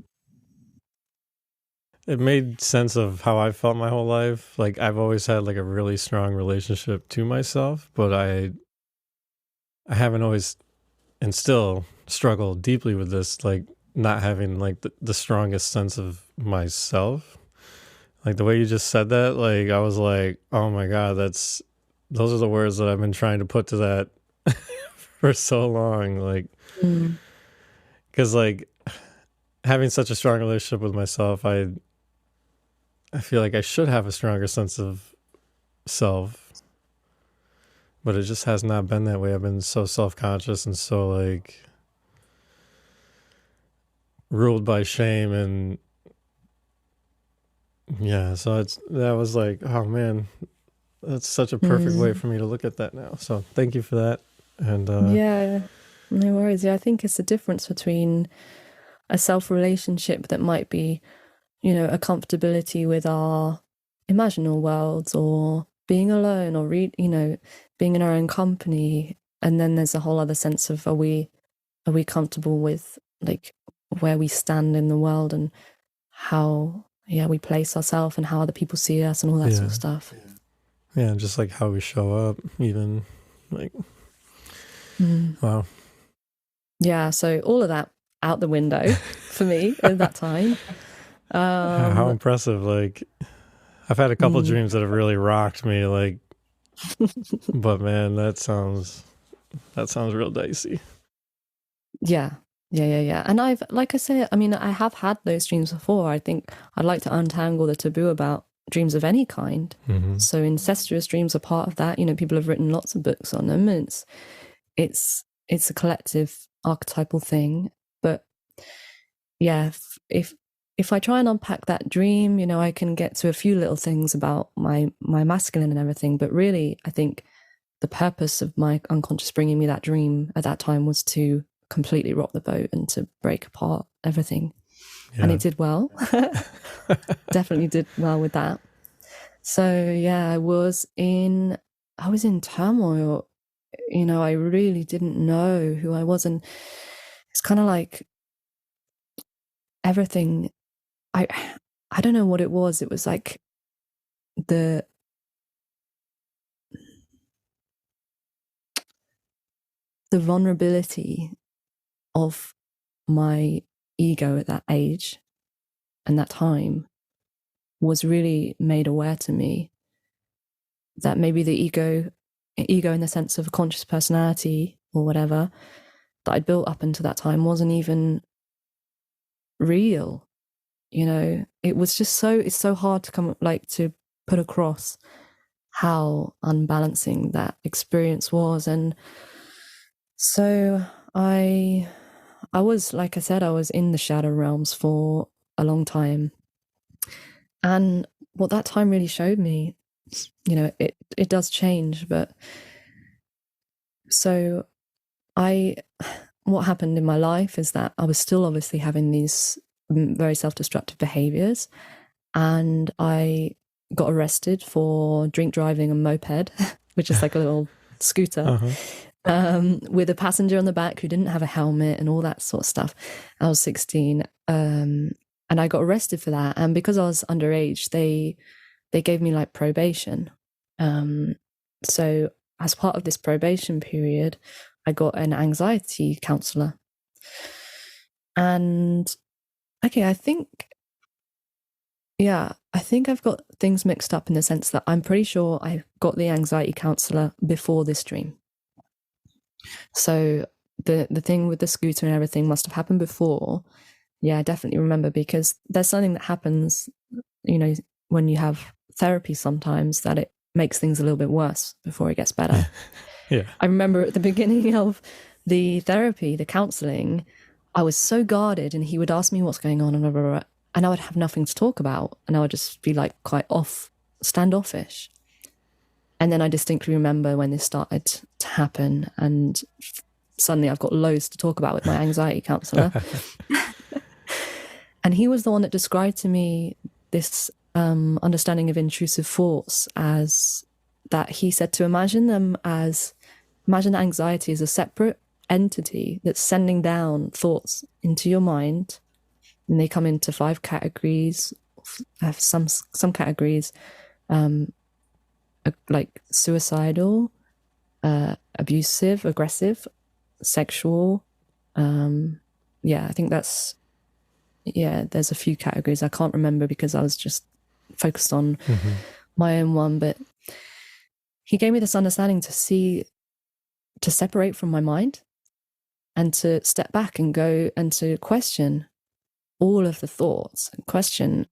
made sense of how I felt my whole life. Like, I've always had like a really strong relationship to myself, but I haven't always, and still struggle deeply with this, like not having like the strongest sense of myself. Like the way you just said that, like I was like, oh my God, those are the words that I've been trying to put to that for so long. Like, because like having such a strong relationship with myself, I feel like I should have a stronger sense of self, but it just has not been that way. I've been so self-conscious and so like ruled by shame, and yeah, so that was like, oh man, that's such a perfect way for me to look at that now. So thank you for that. And yeah, no worries. Yeah, I think it's the difference between a self relationship that might be, you know, a comfortability with our imaginal worlds, or being alone, or you know, being in our own company. And then there's a whole other sense of, are we comfortable with like where we stand in the world, and how we place ourselves, and how other people see us, and all that sort of stuff. Yeah, just like how we show up, even like wow. Yeah, so all of that out the window for me at that time. How impressive. Like, I've had a couple dreams that have really rocked me, like, but man, that sounds real dicey. Yeah. And I've, like I say, I mean, I have had those dreams before. I think I'd like to untangle the taboo about dreams of any kind. So incestuous dreams are part of that. You know, people have written lots of books on them. And it's a collective archetypal thing. But yeah, if I try and unpack that dream, you know, I can get to a few little things about my masculine and everything. But really, I think the purpose of my unconscious bringing me that dream at that time was to completely rock the boat and to break apart everything. And it did well. Definitely did well with that. So yeah, I was in turmoil. You know, I really didn't know who I was, and it's kind of like everything. I don't know what it was. It was like the vulnerability of my ego at that age and that time was really made aware to me that maybe the ego in the sense of a conscious personality or whatever that I'd built up until that time wasn't even real. You know, it was just it's so hard to put across how unbalancing that experience was. And so I was, like I said, I was in the shadow realms for a long time. And what that time really showed me, you know, it does change, but so what happened in my life is that I was still obviously having these very self-destructive behaviors, and I got arrested for drink driving a moped, which is like a little scooter, with a passenger on the back who didn't have a helmet and all that sort of stuff. I was 16, and I got arrested for that. And because I was underage, they gave me like probation. So as part of this probation period, I got an anxiety counselor. And okay, I think I've got things mixed up in the sense that I'm pretty sure I got the anxiety counselor before this dream. So the thing with the scooter and everything must have happened before. Yeah, I definitely remember, because there's something that happens, you know, when you have therapy sometimes, that it makes things a little bit worse before it gets better. Yeah. I remember at the beginning of the therapy, the counseling, I was so guarded, and he would ask me what's going on, and blah, blah, blah, and I would have nothing to talk about, and I would just be like quite standoffish. And then I distinctly remember when this started to happen, and suddenly I've got loads to talk about with my anxiety counselor. And he was the one that described to me this understanding of intrusive thoughts as that he said to imagine anxiety as a separate entity that's sending down thoughts into your mind, and they come into 5 categories. Have some categories like suicidal, abusive, aggressive, sexual. I think that's there's a few categories. I can't remember because I was just focused on my own one, but he gave me this understanding to separate from my mind and to step back and go and to question all of the thoughts and question,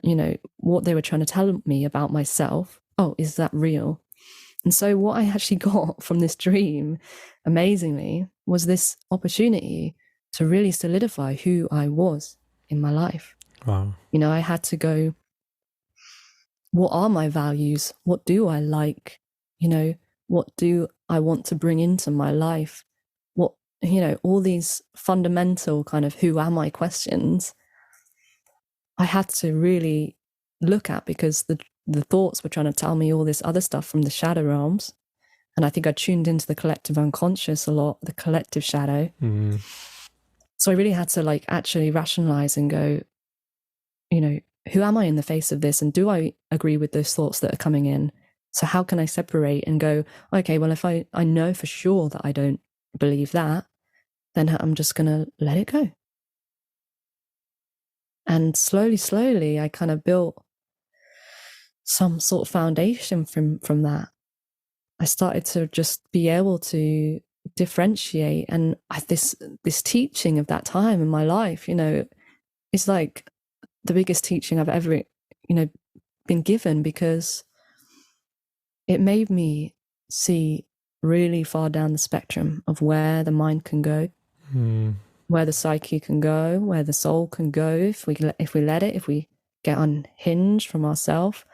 you know, what they were trying to tell me about myself. Oh, is that real? And so what I actually got from this dream, amazingly, was this opportunity to really solidify who I was in my life. Wow. You know, I had to go, what are my values? What do I like? You know, what do I want to bring into my life? all these fundamental kind of who am I questions, I had to really look at, because the thoughts were trying to tell me all this other stuff from the shadow realms. And I think I tuned into the collective unconscious a lot, the collective shadow. Mm-hmm. So I really had to actually rationalize and go, who am I in the face of this? And do I agree with those thoughts that are coming in? So how can I separate and go, okay, well, if I know for sure that I don't believe that, then I'm just going to let it go. And slowly, I kind of built some sort of foundation from that. I started to just be able to differentiate. And this teaching of that time in my life, it's like the biggest teaching I've ever, been given, because it made me see really far down the spectrum of where the mind can go, where the psyche can go, where the soul can go if we let it, if we get unhinged from ourselves,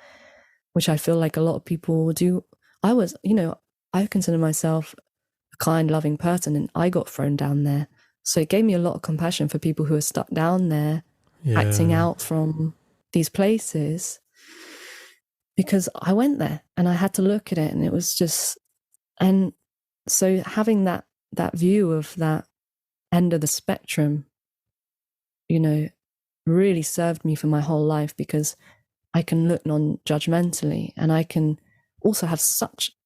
which I feel like a lot of people do. I consider myself a kind, loving person, and I got thrown down there. So it gave me a lot of compassion for people who are stuck down there, acting out from these places, because I went there and I had to look at it, and it was just, and so having that view of that end of the spectrum, really served me for my whole life, because I can look non-judgmentally, and I can also have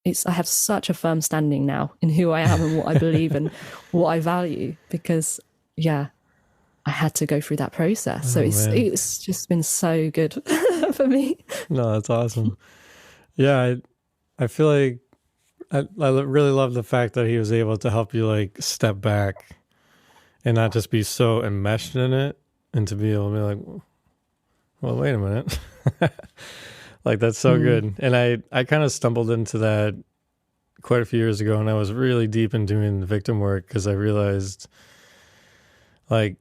I have such a firm standing now in who I am and what I believe and what I value, because I had to go through that process. So it's just been so good for me. No, that's awesome. Yeah, I feel like I really love the fact that he was able to help you step back and not just be so enmeshed in it, and to be able to be like, well, wait a minute. That's so good. And I kind of stumbled into that quite a few years ago, and I was really deep in doing the victim work, because I realized I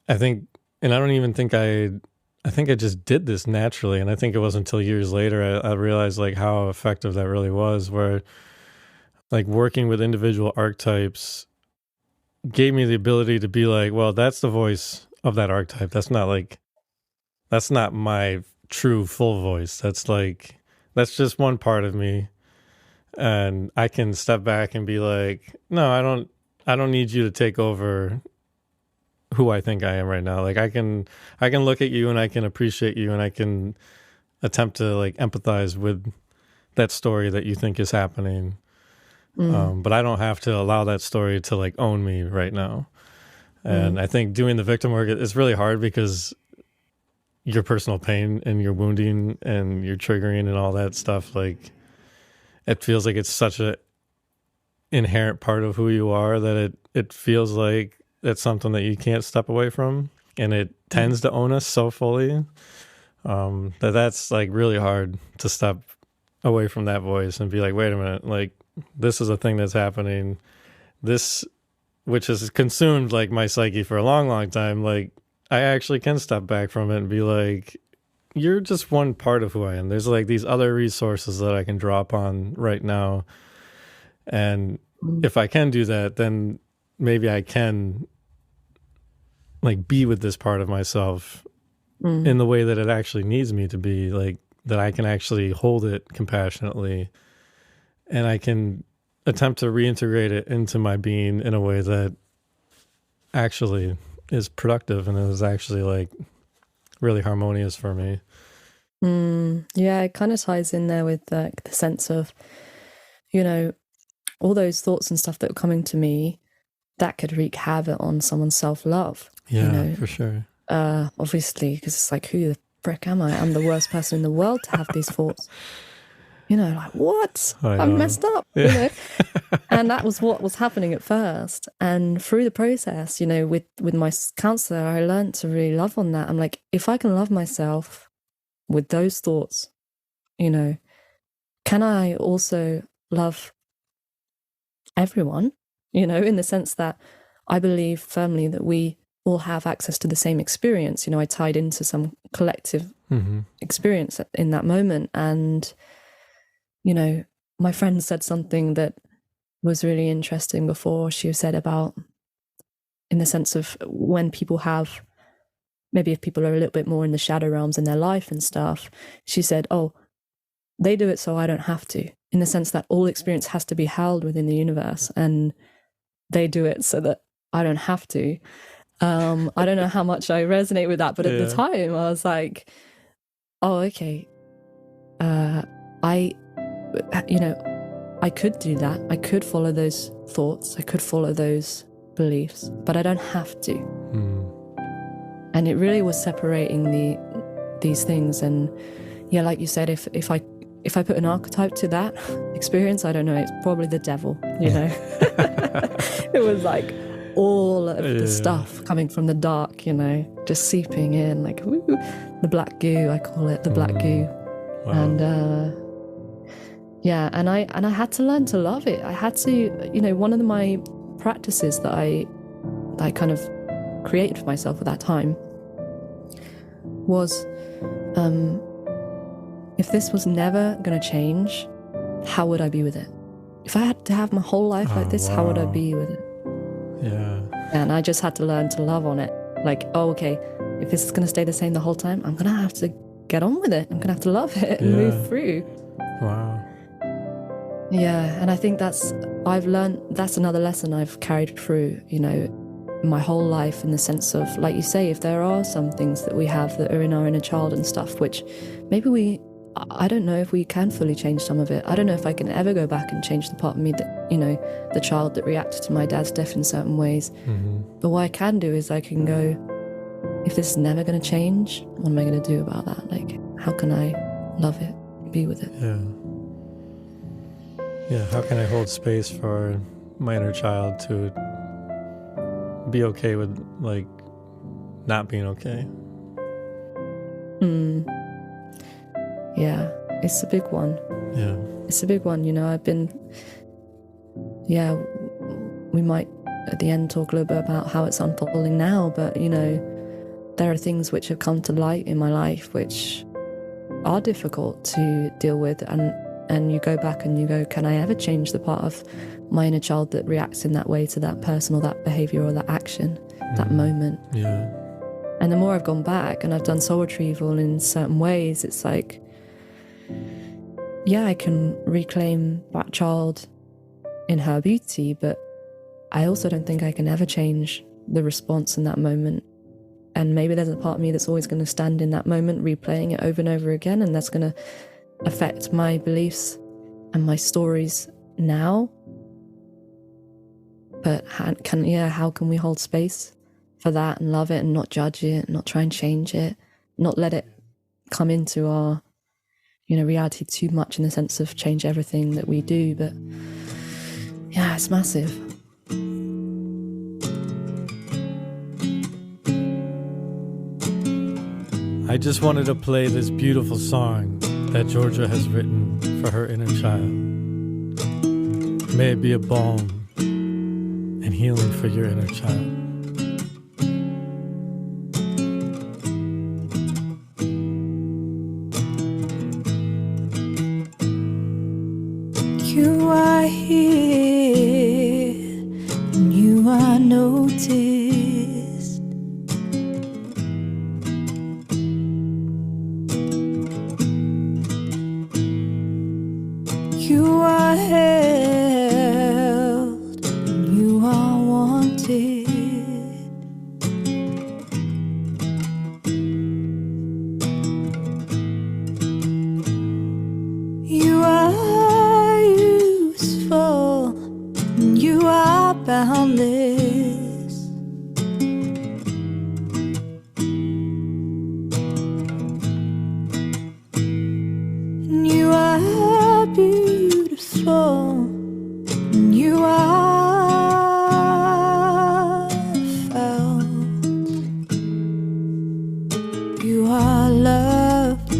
think I just did this naturally. And I think it wasn't until years later I realized how effective that really was, where working with individual archetypes gave me the ability to be well, that's the voice of that archetype. That's not my true full voice. That's just one part of me. And I can step back and be no, I don't need you to take over who I think I am right now. I can look at you, and I can appreciate you, and I can attempt to empathize with that story that you think is happening. But I don't have to allow that story to own me right now. And I think doing the victim work is really hard, because your personal pain and your wounding and your triggering and all that stuff, it feels like it's such a inherent part of who you are that it feels like it's something that you can't step away from, and it tends to own us so fully that's really hard to step away from that voice and be wait a minute, this is a thing that's happening, this which has consumed my psyche for a long time. I actually can step back from it and be you're just one part of who I am. There's these other resources that I can draw upon right now. And if I can do that, then maybe I can be with this part of myself in the way that it actually needs me to be, that I can actually hold it compassionately, and I can attempt to reintegrate it into my being in a way that actually is productive and is actually really harmonious for me. Yeah, it kind of ties in there with the sense of, all those thoughts and stuff that were coming to me that could wreak havoc on someone's self-love. Yeah, for sure. Obviously, because it's who the frick am I? I'm the worst person in the world to have these thoughts. What? I've messed up, And that was what was happening at first. And through the process, with my counselor, I learned to really love on that. I'm if I can love myself with those thoughts, can I also love everyone, in the sense that I believe firmly that we all have access to the same experience. I tied into some collective experience in that moment. And my friend said something that was really interesting before. She said about, in the sense of when people have, maybe if people are a little bit more in the shadow realms in their life and stuff, she said, oh, they do it so I don't have to, in the sense that all experience has to be held within the universe, and they do it so that I don't have to. I don't know how much I resonate with that, but at the time I was like, oh, okay. I could do that. I could follow those thoughts. I could follow those beliefs, but I don't have to. And it really was separating these things. And yeah, like you said, if I put an archetype to that experience, I don't know, it's probably the devil, you know. It was like all of the stuff coming from the dark, you know, just seeping in, like woo, the black goo, I call it, the black goo. Wow. And and I had to learn to love it. I had to, you know, one of my practices that I kind of created for myself at that time was, if this was never going to change, how would I be with it? If I had to have my whole life like this, how would I be with it? Yeah. And I just had to learn to love on it. Like, oh, okay, if this is going to stay the same the whole time, I'm going to have to get on with it. I'm going to have to love it and move through. Wow. Yeah, and I think that's another lesson I've carried through, you know, my whole life, in the sense of, like you say, if there are some things that we have that are in our inner child and stuff, which maybe I don't know if we can fully change some of it. I don't know if I can ever go back and change the part of me that, you know, the child that reacted to my dad's death in certain ways. But what I can do is I can go, if this is never going to change, what am I going to do about that? Like, how can I love it, be with it? Yeah, how can I hold space for my inner child to be okay with, like, not being okay? Yeah, it's a big one. Yeah. It's a big one, you know. We might at the end talk a little bit about how it's unfolding now, but, you know, there are things which have come to light in my life which are difficult to deal with, and you go back and you go, can I ever change the part of my inner child that reacts in that way to that person or that behavior or that action, that moment? Yeah. And the more I've gone back and I've done soul retrieval in certain ways, it's like, yeah, I can reclaim that child in her beauty, but I also don't think I can ever change the response in that moment. And maybe there's a part of me that's always going to stand in that moment, replaying it over and over again, and that's going to affect my beliefs and my stories now. But how can we hold space for that and love it and not judge it, not try and change it, not let it come into our, you know, reality too much, in the sense of change everything that we do? But yeah, it's massive. I just wanted to play this beautiful song that Georgia has written for her inner child. May it be a balm and healing for your inner child. You are here, and you are noticed. You are held, and you are wanted. You are useful, and you are boundless. And you are beautiful, and you are felt. You are loved,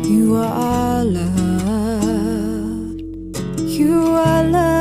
you are loved, you are loved,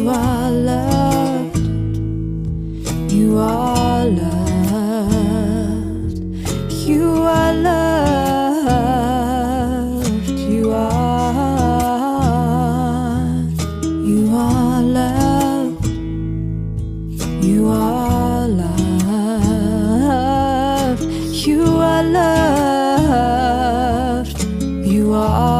You are loved. You are loved. You are loved. You are. You are loved. You are loved. You are loved. You are.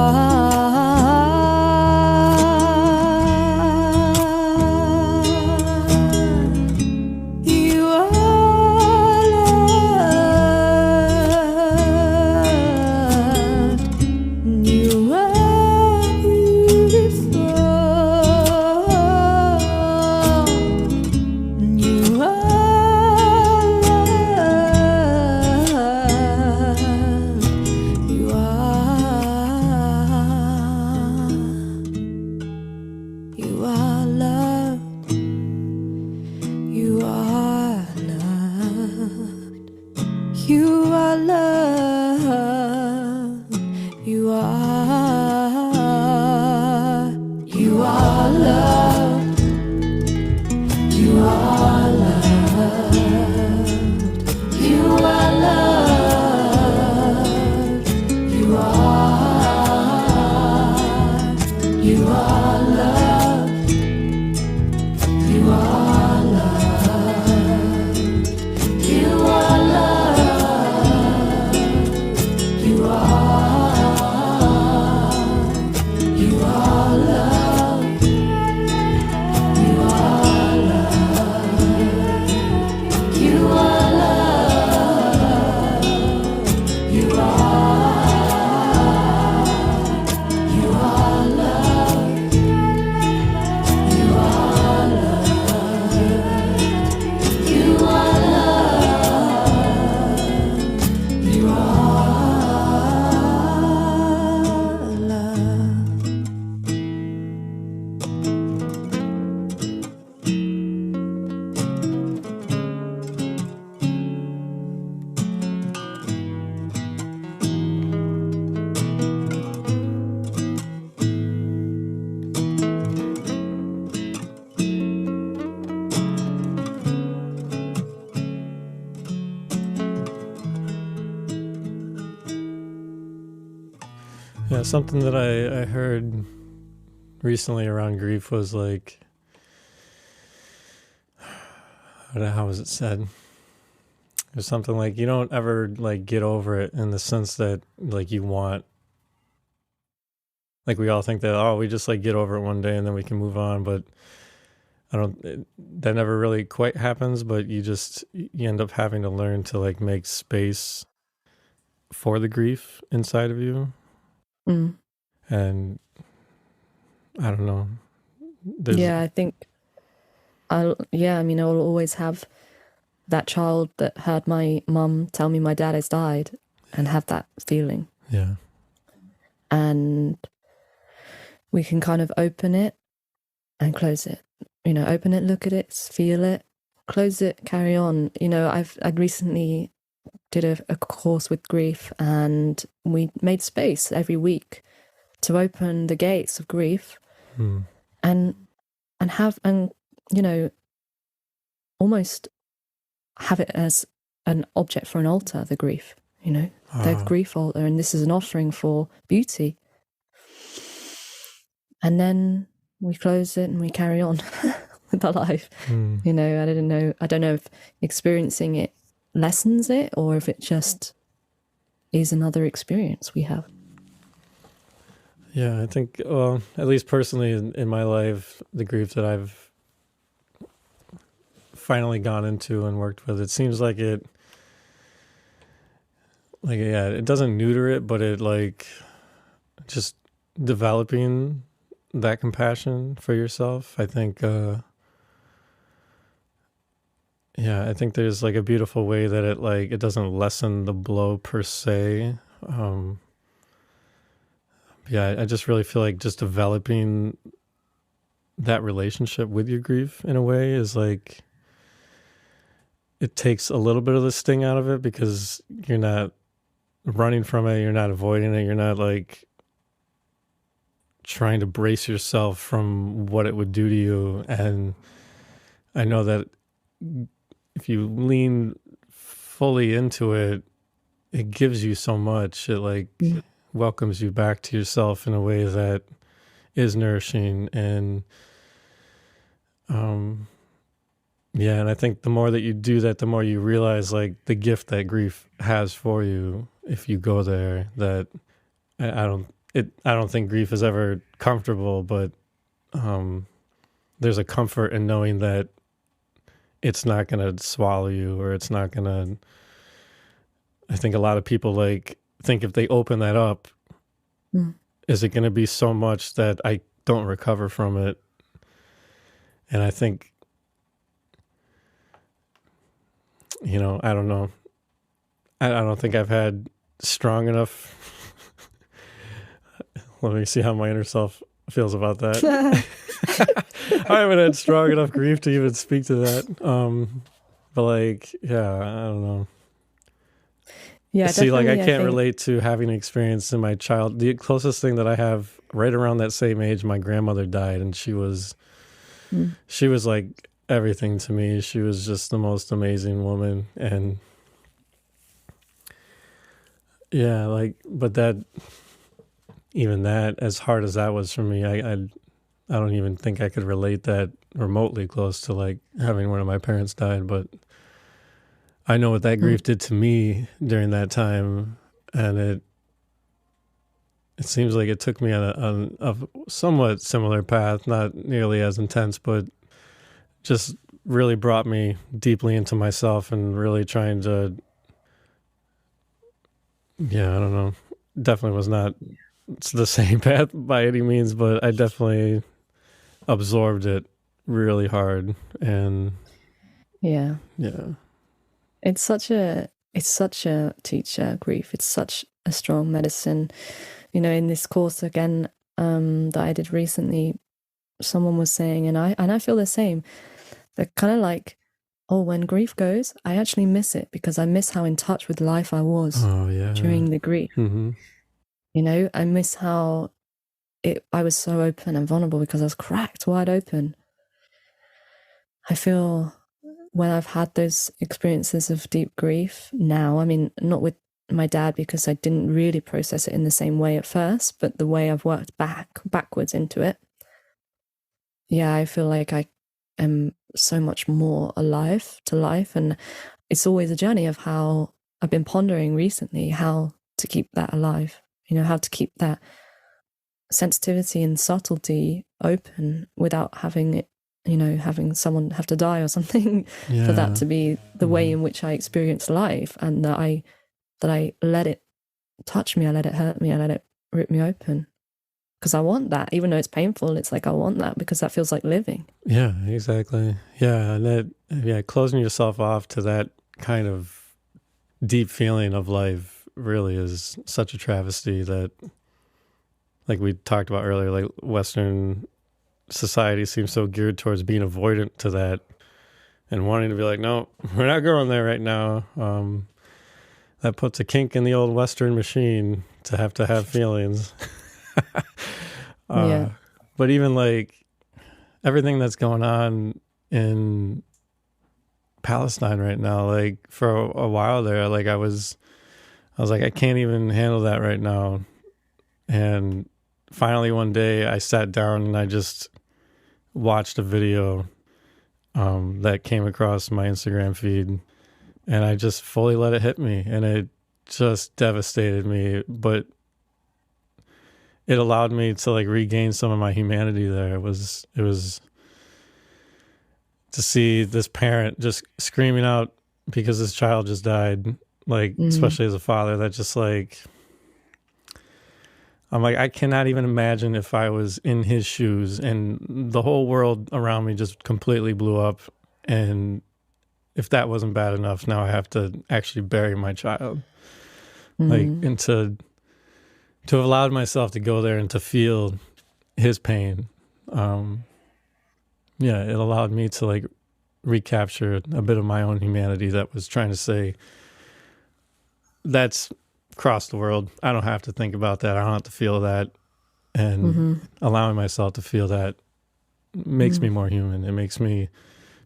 Yeah, something that I heard recently around grief was like, how was it said? It was something like, you don't ever like get over it in the sense that like you want, like we all think that, oh, we just like get over it one day and then we can move on. But that never really quite happens, but you end up having to learn to like make space for the grief inside of you. Mm. And I don't know. I think I will always have that child that heard my mum tell me my dad has died and have that feeling. Yeah. And we can kind of open it and close it. Open it, look at it, feel it, close it, carry on. I'd recently did a course with grief, and we made space every week to open the gates of grief and almost have it as an object for an altar, the grief, the grief altar, and this is an offering for beauty. And then we close it and we carry on with our life. I don't know if experiencing it lessens it or if it just is another experience we have. Yeah, I think, well, at least personally in my life, the grief that I've finally gone into and worked with, it seems like it doesn't neuter it, but it like just developing that compassion for yourself. I think, I think there's like a beautiful way that it doesn't lessen the blow per se. I just really feel like just developing that relationship with your grief in a way is like, it takes a little bit of the sting out of it because you're not running from it, you're not avoiding it, you're not like trying to brace yourself from what it would do to you. And I know that if you lean fully into it, it gives you so much. It like welcomes you back to yourself in a way that is nourishing. And yeah, and I think the more that you do that, the more you realize like the gift that grief has for you if you go there. That I don't think grief is ever comfortable, but there's a comfort in knowing that it's not going to swallow you, or it's not going to. I think a lot of people like think if they open that up, is it going to be so much that I don't recover from it? And I think, you know, I don't know. I don't think I've had strong enough. Let me see how my inner self feels about that. I haven't had strong enough grief to even speak to that. But like, yeah, I don't know. Yeah, see, like I think can't relate to having an experience in my child. The closest thing that I have right around that same age, my grandmother died, and she was like everything to me. She was just the most amazing woman. And yeah, like, but that, even that, as hard as that was for me, I don't even think I could relate that remotely close to like having one of my parents died. But I know what that grief did to me during that time, and it seems like it took me on a somewhat similar path, not nearly as intense, but just really brought me deeply into myself and really trying to, yeah, I don't know, definitely was not the same path by any means, but I definitely absorbed it really hard. And yeah. It's such a teacher, grief. It's such a strong medicine. You know, in this course again that I did recently, someone was saying, and I feel the same. They're kind of like, oh, when grief goes, I actually miss it because I miss how in touch with life I was during the grief. Mm-hmm. You know, I miss how I was so open and vulnerable because I was cracked wide open. I feel when I've had those experiences of deep grief now, I mean, not with my dad because I didn't really process it in the same way at first, but the way I've worked backwards into it, yeah, I feel like I am so much more alive to life. And it's always a journey of how I've been pondering recently how to keep that alive, you know, how to keep that sensitivity and subtlety open without having it, you know, having someone have to die or something for that to be the way in which I experience life, and that I let it touch me, I let it hurt me, I let it rip me open. Because I want that, even though it's painful, it's like I want that because that feels like living. Yeah, exactly. Yeah, and that, closing yourself off to that kind of deep feeling of life really is such a travesty that, like we talked about earlier, like Western society seems so geared towards being avoidant to that and wanting to be like, no, we're not going there right now. That puts a kink in the old Western machine to have feelings. But even like everything that's going on in Palestine right now, like for a while there, like I was like, I can't even handle that right now. And finally one day I sat down and I just watched a video that came across my Instagram feed, and I just fully let it hit me, and it just devastated me, but it allowed me to like regain some of my humanity there. It was to see this parent just screaming out because his child just died, like especially as a father, that just like, I'm like, I cannot even imagine if I was in his shoes and the whole world around me just completely blew up. And if that wasn't bad enough, now I have to actually bury my child. Like, and to have allowed myself to go there and to feel his pain. It allowed me to like recapture a bit of my own humanity that was trying to say, that's across the world. I don't have to think about that. I don't have to feel that. And allowing myself to feel that makes me more human. It makes me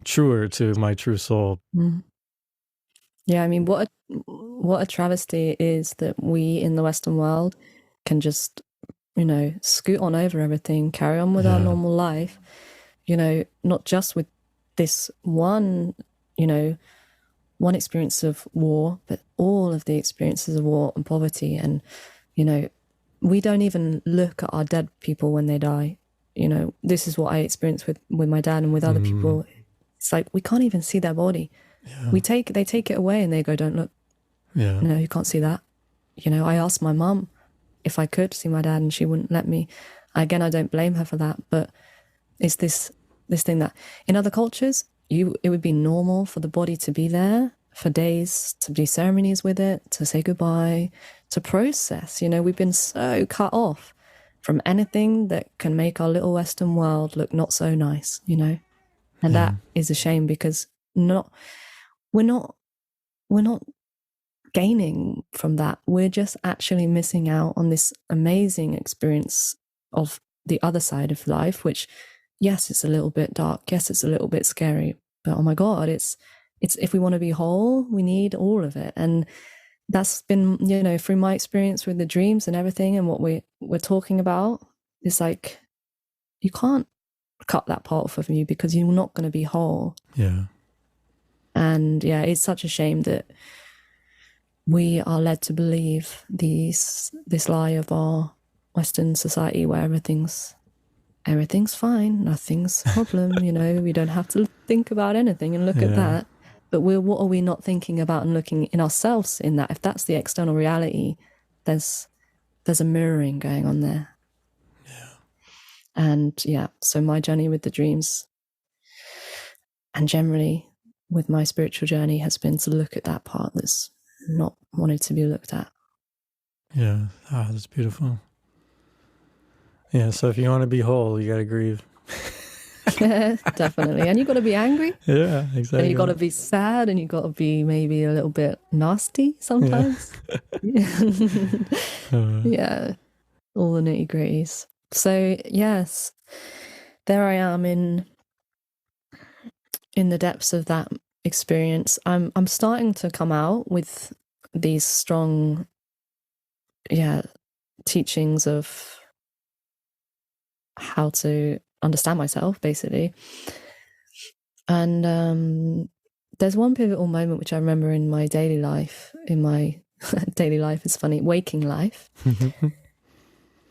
truer to my true soul. Yeah, I mean, what a travesty it is that we in the Western world can just, scoot on over everything, carry on with our normal life, not just with this one experience of war, but all of the experiences of war and poverty. And, we don't even look at our dead people when they die. This is what I experienced with my dad and with other people. It's like, we can't even see their body. Yeah. They take it away and they go, don't look. Yeah. No, you can't see that. I asked my mum if I could see my dad and she wouldn't let me. Again, I don't blame her for that, but it's this thing that in other cultures, it would be normal for the body to be there for days, to do ceremonies with it, to say goodbye, to process. We've been so cut off from anything that can make our little Western world look not so nice, and that is a shame, because we're not gaining from that. We're just actually missing out on this amazing experience of the other side of life, which, yes, it's a little bit dark, yes, it's a little bit scary, but oh my God, it's if we want to be whole, we need all of it. And that's been, through my experience with the dreams and everything and what we're talking about, it's like, you can't cut that part off of you because you're not going to be whole. Yeah. And yeah, it's such a shame that we are led to believe this lie of our Western society where everything's fine, nothing's a problem, we don't have to think about anything and look at that. But what are we not thinking about and looking in ourselves in that? If that's the external reality, there's a mirroring going on there. Yeah. And yeah, so my journey with the dreams and generally with my spiritual journey has been to look at that part that's not wanted to be looked at. Yeah. That's beautiful. Yeah, so if you want to be whole, you got to grieve. Definitely. And you got to be angry. Yeah, exactly. And you got to be sad, and you got to be maybe a little bit nasty sometimes. Yeah. All the nitty gritties. So yes, there I am in the depths of that experience. I'm starting to come out with these strong teachings of how to understand myself, basically. And there's one pivotal moment which I remember in my daily life, is funny, waking life,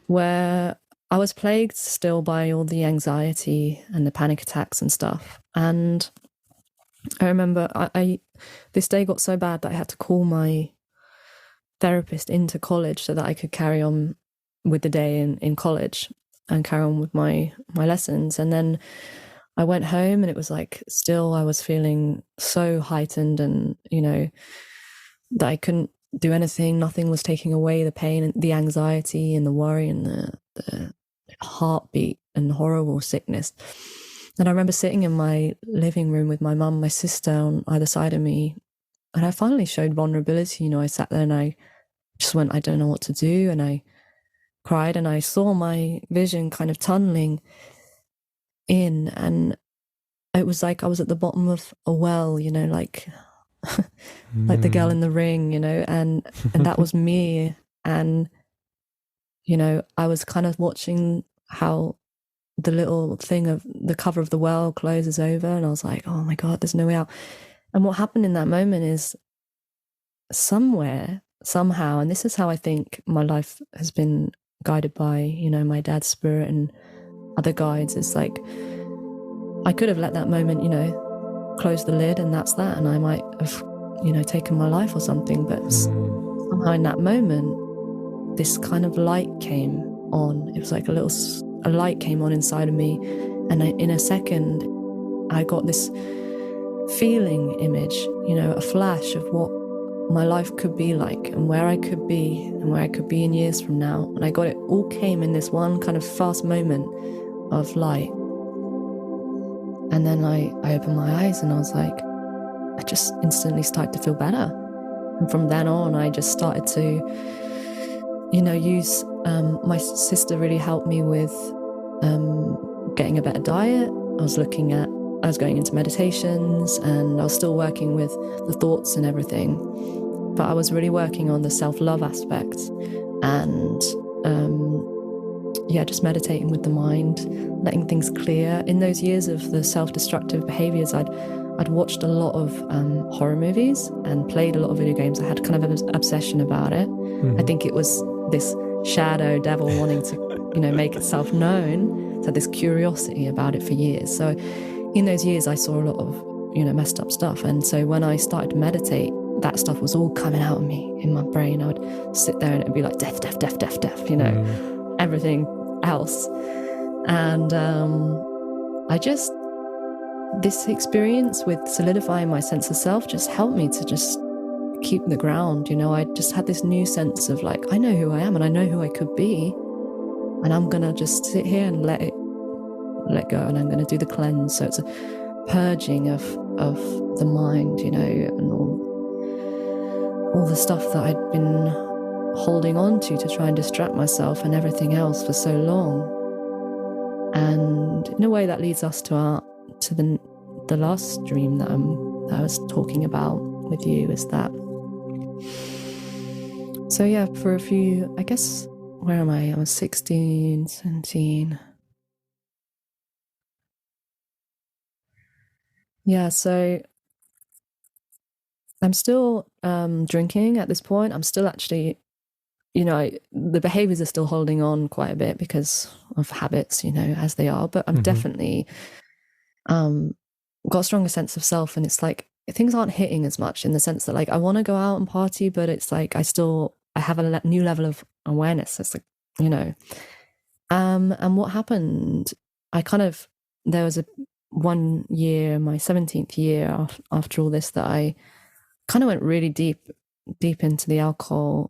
where I was plagued still by all the anxiety and the panic attacks and stuff. And I remember I this day got so bad that I had to call my therapist into college so that I could carry on with the day in college and carry on with my lessons. And then I went home and it was like, still I was feeling so heightened and, that I couldn't do anything. Nothing was taking away the pain and the anxiety and the worry and the heartbeat and horrible sickness. And I remember sitting in my living room with my mum, my sister on either side of me. And I finally showed vulnerability. I sat there and I just went, I don't know what to do. And I cried and I saw my vision kind of tunneling in, and it was like I was at the bottom of a well, like like the girl in the ring, and that was me. And I was kind of watching how the little thing of the cover of the well closes over, and I was like, oh my God, there's no way out. And what happened in that moment is somewhere, somehow, and this is how I think my life has been guided by, my dad's spirit and other guides. It's like, I could have let that moment, close the lid and that's that. And I might have, taken my life or something. But somehow in that moment, this kind of light came on. It was like a light came on inside of me. And in a second, I got this feeling image, a flash of what my life could be like and where I could be in years from now. And I got it all came in this one kind of fast moment of light. And then I opened my eyes and I was like, I just instantly started to feel better. And from then on, I just started to use my sister really helped me with getting a better diet. I was going into meditations, and I was still working with the thoughts and everything, but I was really working on the self-love aspect, and just meditating with the mind, letting things clear. In those years of the self-destructive behaviors, I'd watched a lot of horror movies and played a lot of video games. I had kind of an obsession about it. I think it was this shadow devil wanting to, make itself known. So this curiosity about it for years. So in those years, I saw a lot of, messed up stuff. And so when I started to meditate, that stuff was all coming out of me in my brain. I would sit there and it'd be like death, death, death, death, death, everything else. And this experience with solidifying my sense of self just helped me to just keep the ground. I just had this new sense of like, I know who I am and I know who I could be. And I'm going to just sit here and let go, and I'm going to do the cleanse. So it's a purging of the mind, and all the stuff that I'd been holding on to try and distract myself and everything else for so long. And in a way that leads us to the last dream that I was talking about with you, is that. So yeah, for a few, I guess, where am I? I was 16, 17. Yeah, so I'm still drinking at this point. I'm still actually, the behaviors are still holding on quite a bit because of habits, as they are. But I'm definitely got a stronger sense of self. And it's like things aren't hitting as much, in the sense that like I want to go out and party, but it's like I have a new level of awareness. It's like, and what happened, there was one year, my 17th year after all this, that I kind of went really deep into the alcohol.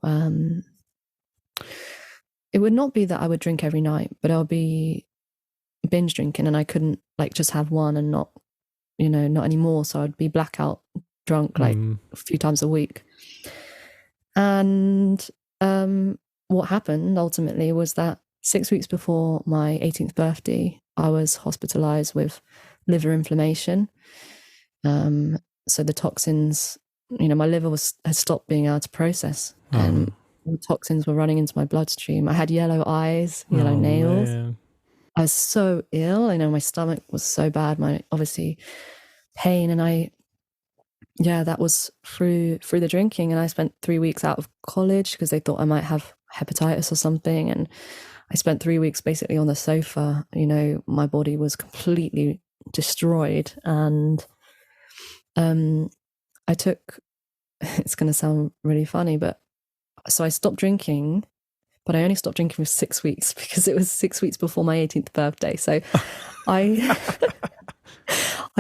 It would not be that I would drink every night, but I would be binge drinking, and I couldn't like just have one and not anymore. So I'd be blackout drunk like a few times a week. And what happened ultimately was that 6 weeks before my 18th birthday, I was hospitalized with liver inflammation. So the toxins, my liver had stopped being able to process, and the toxins were running into my bloodstream. I had yellow eyes, yellow nails. Man. I was so ill. My stomach was so bad. My obviously pain, and that was through the drinking. And I spent 3 weeks out of college because they thought I might have hepatitis or something. And I spent 3 weeks basically on the sofa. My body was completely destroyed. And I took, it's going to sound really funny, but so I stopped drinking, but I only stopped drinking for 6 weeks because it was 6 weeks before my 18th birthday. So I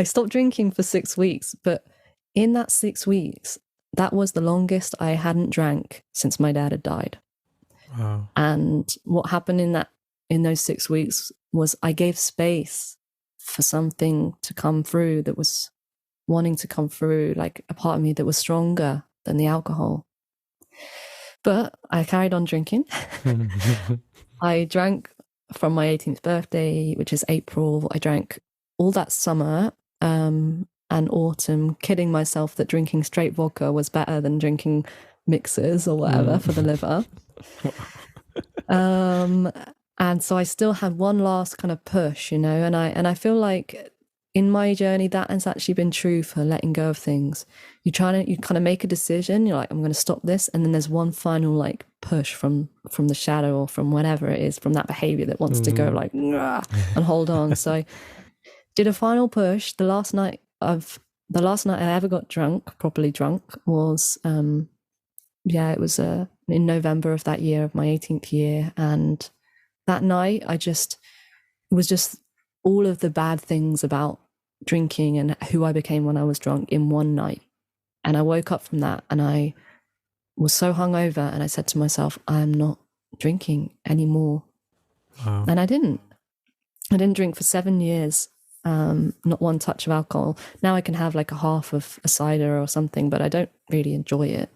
stopped drinking for 6 weeks, but in that 6 weeks, that was the longest I hadn't drank since my dad had died. Wow. And what happened in those 6 weeks was I gave space for something to come through that was wanting to come through, like a part of me that was stronger than the alcohol. But I carried on drinking. I drank from my 18th birthday, which is April. I drank all that summer and autumn, kidding myself that drinking straight vodka was better than drinking mixers or whatever for the liver. And so I still had one last kind of push, and I feel like in my journey that has actually been true for letting go of things. You kind of make a decision, you're like, I'm going to stop this, and then there's one final like push from the shadow or from whatever it is, from that behavior that wants to go like and hold on. So I did a final push. The last night I ever got properly drunk was it was in November of that year, of my 18th year. And that night it was just all of the bad things about drinking and who I became when I was drunk in one night. And I woke up from that and I was so hungover, and I said to myself, I'm not drinking anymore. Wow. And I didn't drink for 7 years, not one touch of alcohol. Now I can have like a half of a cider or something, but I don't really enjoy it,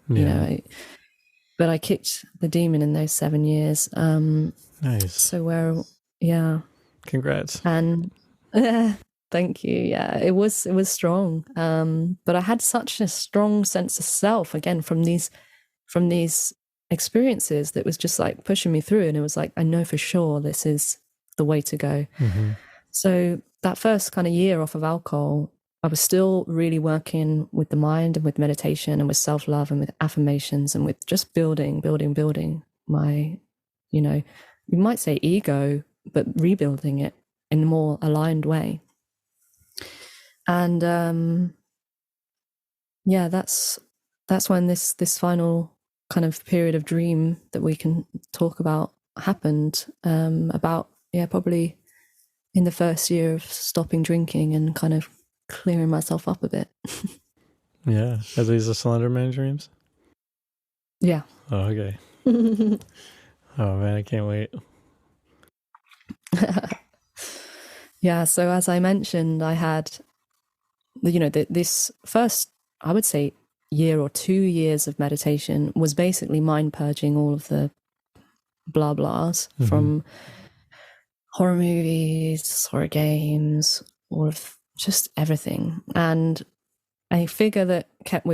But but I kicked the demon in those 7 years. Nice. So Congrats. And thank you. Yeah, it was strong. But I had such a strong sense of self again from these experiences that was just like pushing me through, and it was like, I know for sure this is the way to go. So that first kind of year off of alcohol, I was still really working with the mind and with meditation and with self-love and with affirmations and with just building my, you might say ego, but rebuilding it in a more aligned way. And that's when this final kind of period of dream that we can talk about happened, probably in the first year of stopping drinking and kind of clearing myself up a bit. Yeah. Are these the Slender Man dreams? Yeah. Oh, okay. Oh man, I can't wait. Yeah, so as I mentioned, I had this first, I would say, year or 2 years of meditation was basically mind purging all of the blah blahs from horror movies, horror games, all of just everything. And a figure that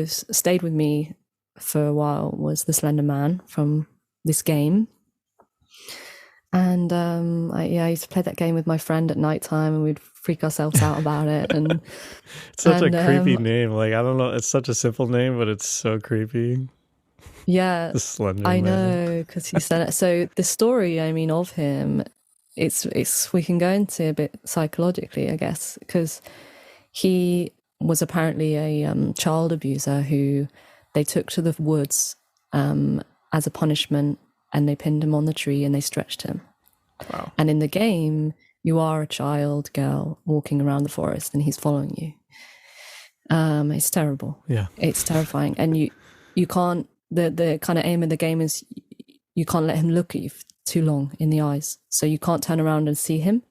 stayed with me for a while was the Slender Man from this game. And I used to play that game with my friend at nighttime, and we'd freak ourselves out about it. And it's such a creepy name. Like, I don't know, it's such a simple name, but it's so creepy. Yeah, the Slender I Man. know, because he said it. So the story, of him, it's we can go into a bit psychologically, I guess, because he was apparently a child abuser who they took to the woods as a punishment, and they pinned him on the tree and they stretched him. Wow. And in the game, you are a child girl walking around the forest and he's following you. It's terrible. Yeah. It's terrifying. And you can't, the kind of aim of the game is you can't let him look at you too long in the eyes. So you can't turn around and see him.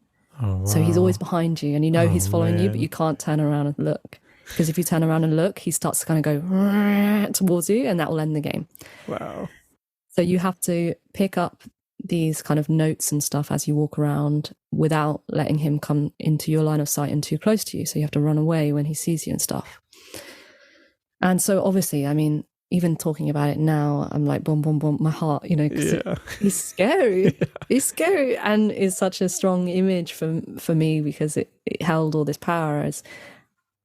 Oh, wow. So he's always behind you, and he's following you, but you can't turn around and look. Because if you turn around and look, he starts to kind of go towards you, and that will end the game. Wow. So you have to pick up these kind of notes and stuff as you walk around without letting him come into your line of sight and too close to you. So you have to run away when he sees you and stuff. And so obviously, even talking about it now, I'm like, boom, boom, boom, my heart, because he's scary. Yeah. He's scary, and is such a strong image for me, because it held all this power as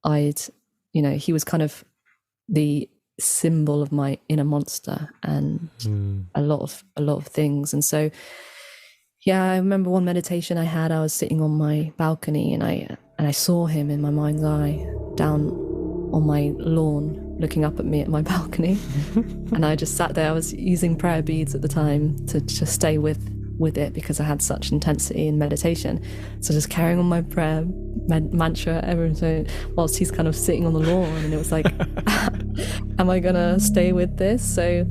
he was kind of the symbol of my inner monster and a lot of things. And so I remember one meditation I had, I was sitting on my balcony and I saw him in my mind's eye down on my lawn looking up at me at my balcony. And I just sat there. I was using prayer beads at the time to just stay with it, because I had such intensity in meditation. So just carrying on my prayer mantra every time whilst he's kind of sitting on the lawn, and it was like am I gonna stay with this? So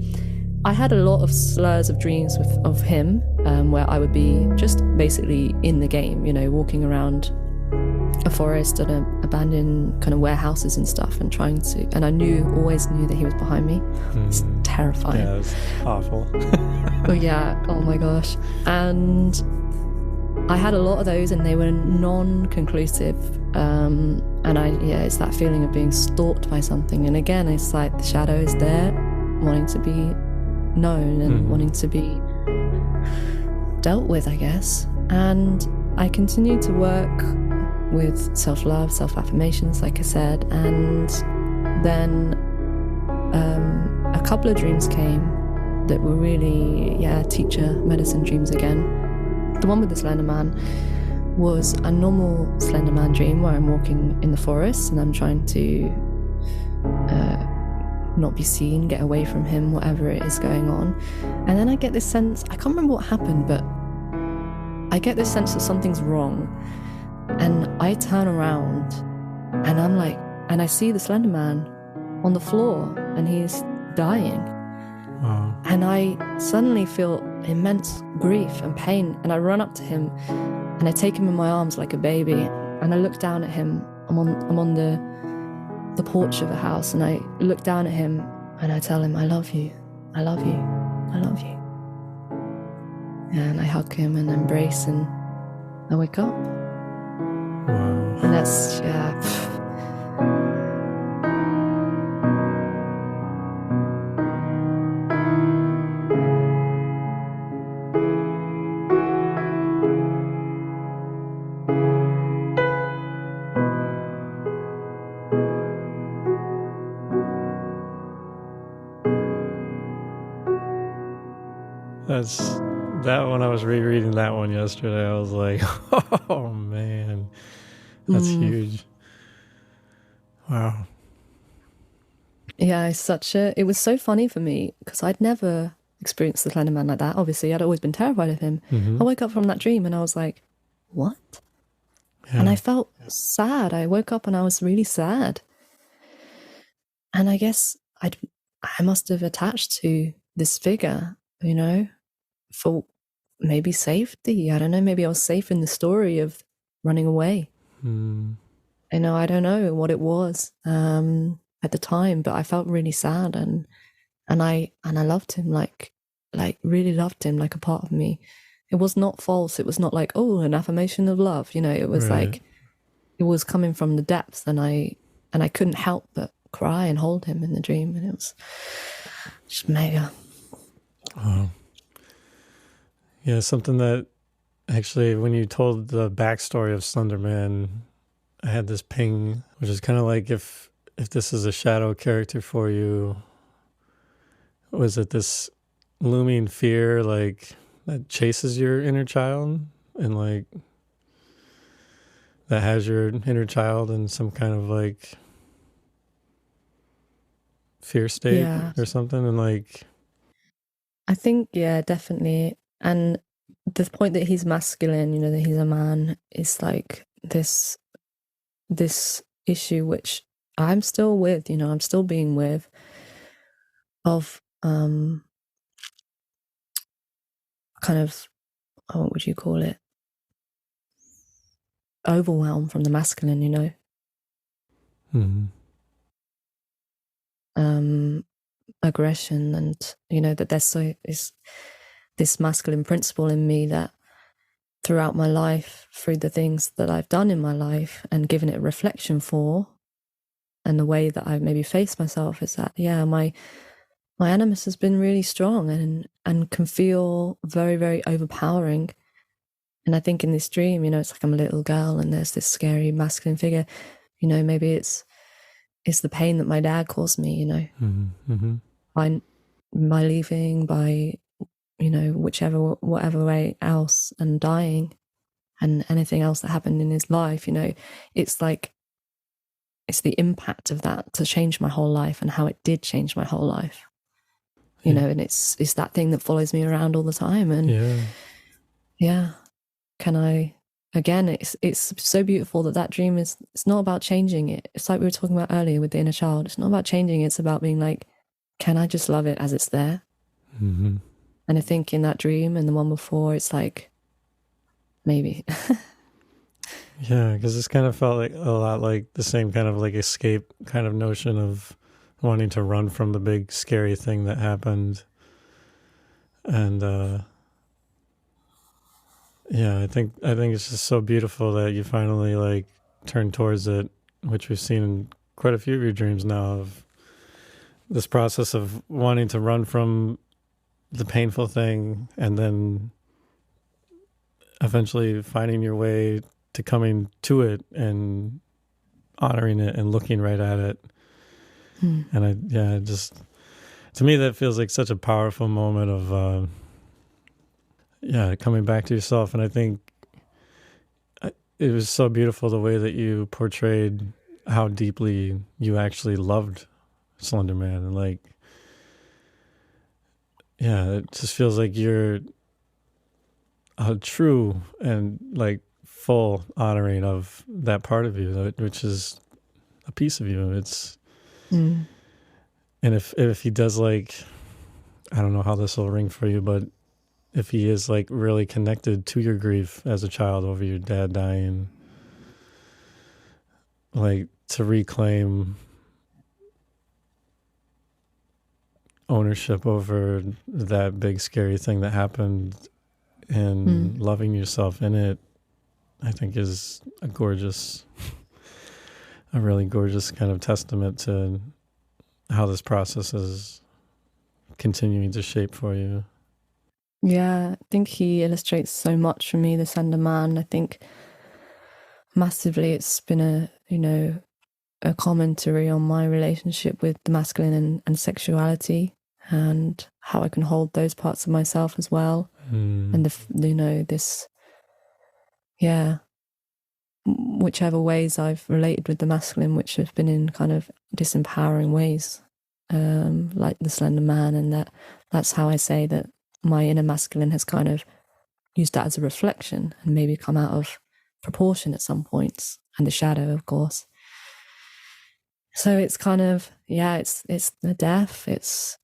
I had a lot of slurs of dreams of him, where I would be just basically in the game, walking around a forest and abandoned kind of warehouses and stuff, and and I always knew that he was behind me. It's terrifying. Yeah, it's awful. Oh yeah, oh my gosh. And I had a lot of those, and they were non-conclusive. And it's that feeling of being stalked by something. And again, it's like the shadow is there, wanting to be known and wanting to be dealt with, I guess. And I continued to work with self-love, self-affirmations, like I said, and then a couple of dreams came that were really, teacher medicine dreams again. The one with the Slender Man was a normal Slender Man dream where I'm walking in the forest and I'm trying to not be seen, get away from him, whatever it is going on. And then I get this sense, I can't remember what happened, but I get this sense that something's wrong. And I turn around and I'm like, and I see the Slender Man on the floor and he's dying. Wow. And I suddenly feel immense grief and pain, and I run up to him and I take him in my arms like a baby, and I look down at him. I'm on the porch of a house, and I look down at him and I tell him, I love you. I love you. And I hug him and embrace, and I wake up. Wow. And that's, yeah. That's that one. I was rereading that one yesterday. I was like, oh man, that's huge. Wow. Yeah, it was so funny for me because I'd never experienced the Slender Man like that. Obviously, I'd always been terrified of him. I woke up from that dream and I was like, what? Yeah. And I felt sad. I woke up and I was really sad. And I guess I must have attached to this figure, you know, for maybe safety. I don't know. Maybe I was safe in the story of running away. You know, I don't know what it was at the time, but I felt really sad, and I loved him, like really loved him, like a part of me. It was not false. It was not like, oh, an affirmation of love. You know, it was like it was coming from the depths, and I couldn't help but cry and hold him in the dream, and it was just mega. Wow. Yeah, something that actually, when you told the backstory of Slender Man, I had this ping, which is kind of like if this is a shadow character for you, was it this looming fear like that chases your inner child, and like that has your inner child in some kind of like fear state or something, and like I think, yeah, definitely. And the point that he's masculine, you know, that he's a man, is like this issue which I'm still with, you know, I'm still being with, of kind of, what would you call it? Overwhelm from the masculine, you know. Aggression, and you know that there's this masculine principle in me that throughout my life, through the things that I've done in my life and given it reflection for, and the way that I maybe face myself, is that my animus has been really strong and can feel very, very overpowering. And I think in this dream, you know, it's like I'm a little girl and there's this scary masculine figure. You know, maybe it's the pain that my dad caused me, you know, by leaving, by, you know, whatever way else, and dying, and anything else that happened in his life, you know, it's like, it's the impact of that to change my whole life, and how it did change my whole life, you know, and it's that thing that follows me around all the time. And can I, again, it's so beautiful that dream it's not about changing it. It's like we were talking about earlier with the inner child. It's not about changing it. It's about being like, can I just love it as it's there? And I think in that dream and the one before, it's like, maybe. Yeah, because this kind of felt like a lot like the same kind of like escape kind of notion of wanting to run from the big scary thing that happened. And I think it's just so beautiful that you finally like turn towards it, which we've seen in quite a few of your dreams now, of this process of wanting to run from the painful thing, and then eventually finding your way to coming to it and honoring it and looking right at it. And just to me, that feels like such a powerful moment of coming back to yourself. And I think it was so beautiful the way that you portrayed how deeply you actually loved Slender Man, and like, it just feels like you're a true and like full honoring of that part of you, which is a piece of you. It's and if he does, like, I don't know how this will ring for you, but if he is like really connected to your grief as a child over your dad dying, like to reclaim ownership over that big scary thing that happened and loving yourself in it, I think is a really gorgeous kind of testament to how this process is continuing to shape for you. Yeah, I think he illustrates so much for me, the Slender Man. I think massively it's been a commentary on my relationship with the masculine and sexuality, and how I can hold those parts of myself as well. And whichever ways I've related with the masculine, which have been in kind of disempowering ways, like the Slender Man, and that's how I say that my inner masculine has kind of used that as a reflection and maybe come out of proportion at some points, and the shadow, of course. So it's kind of, it's the death, it's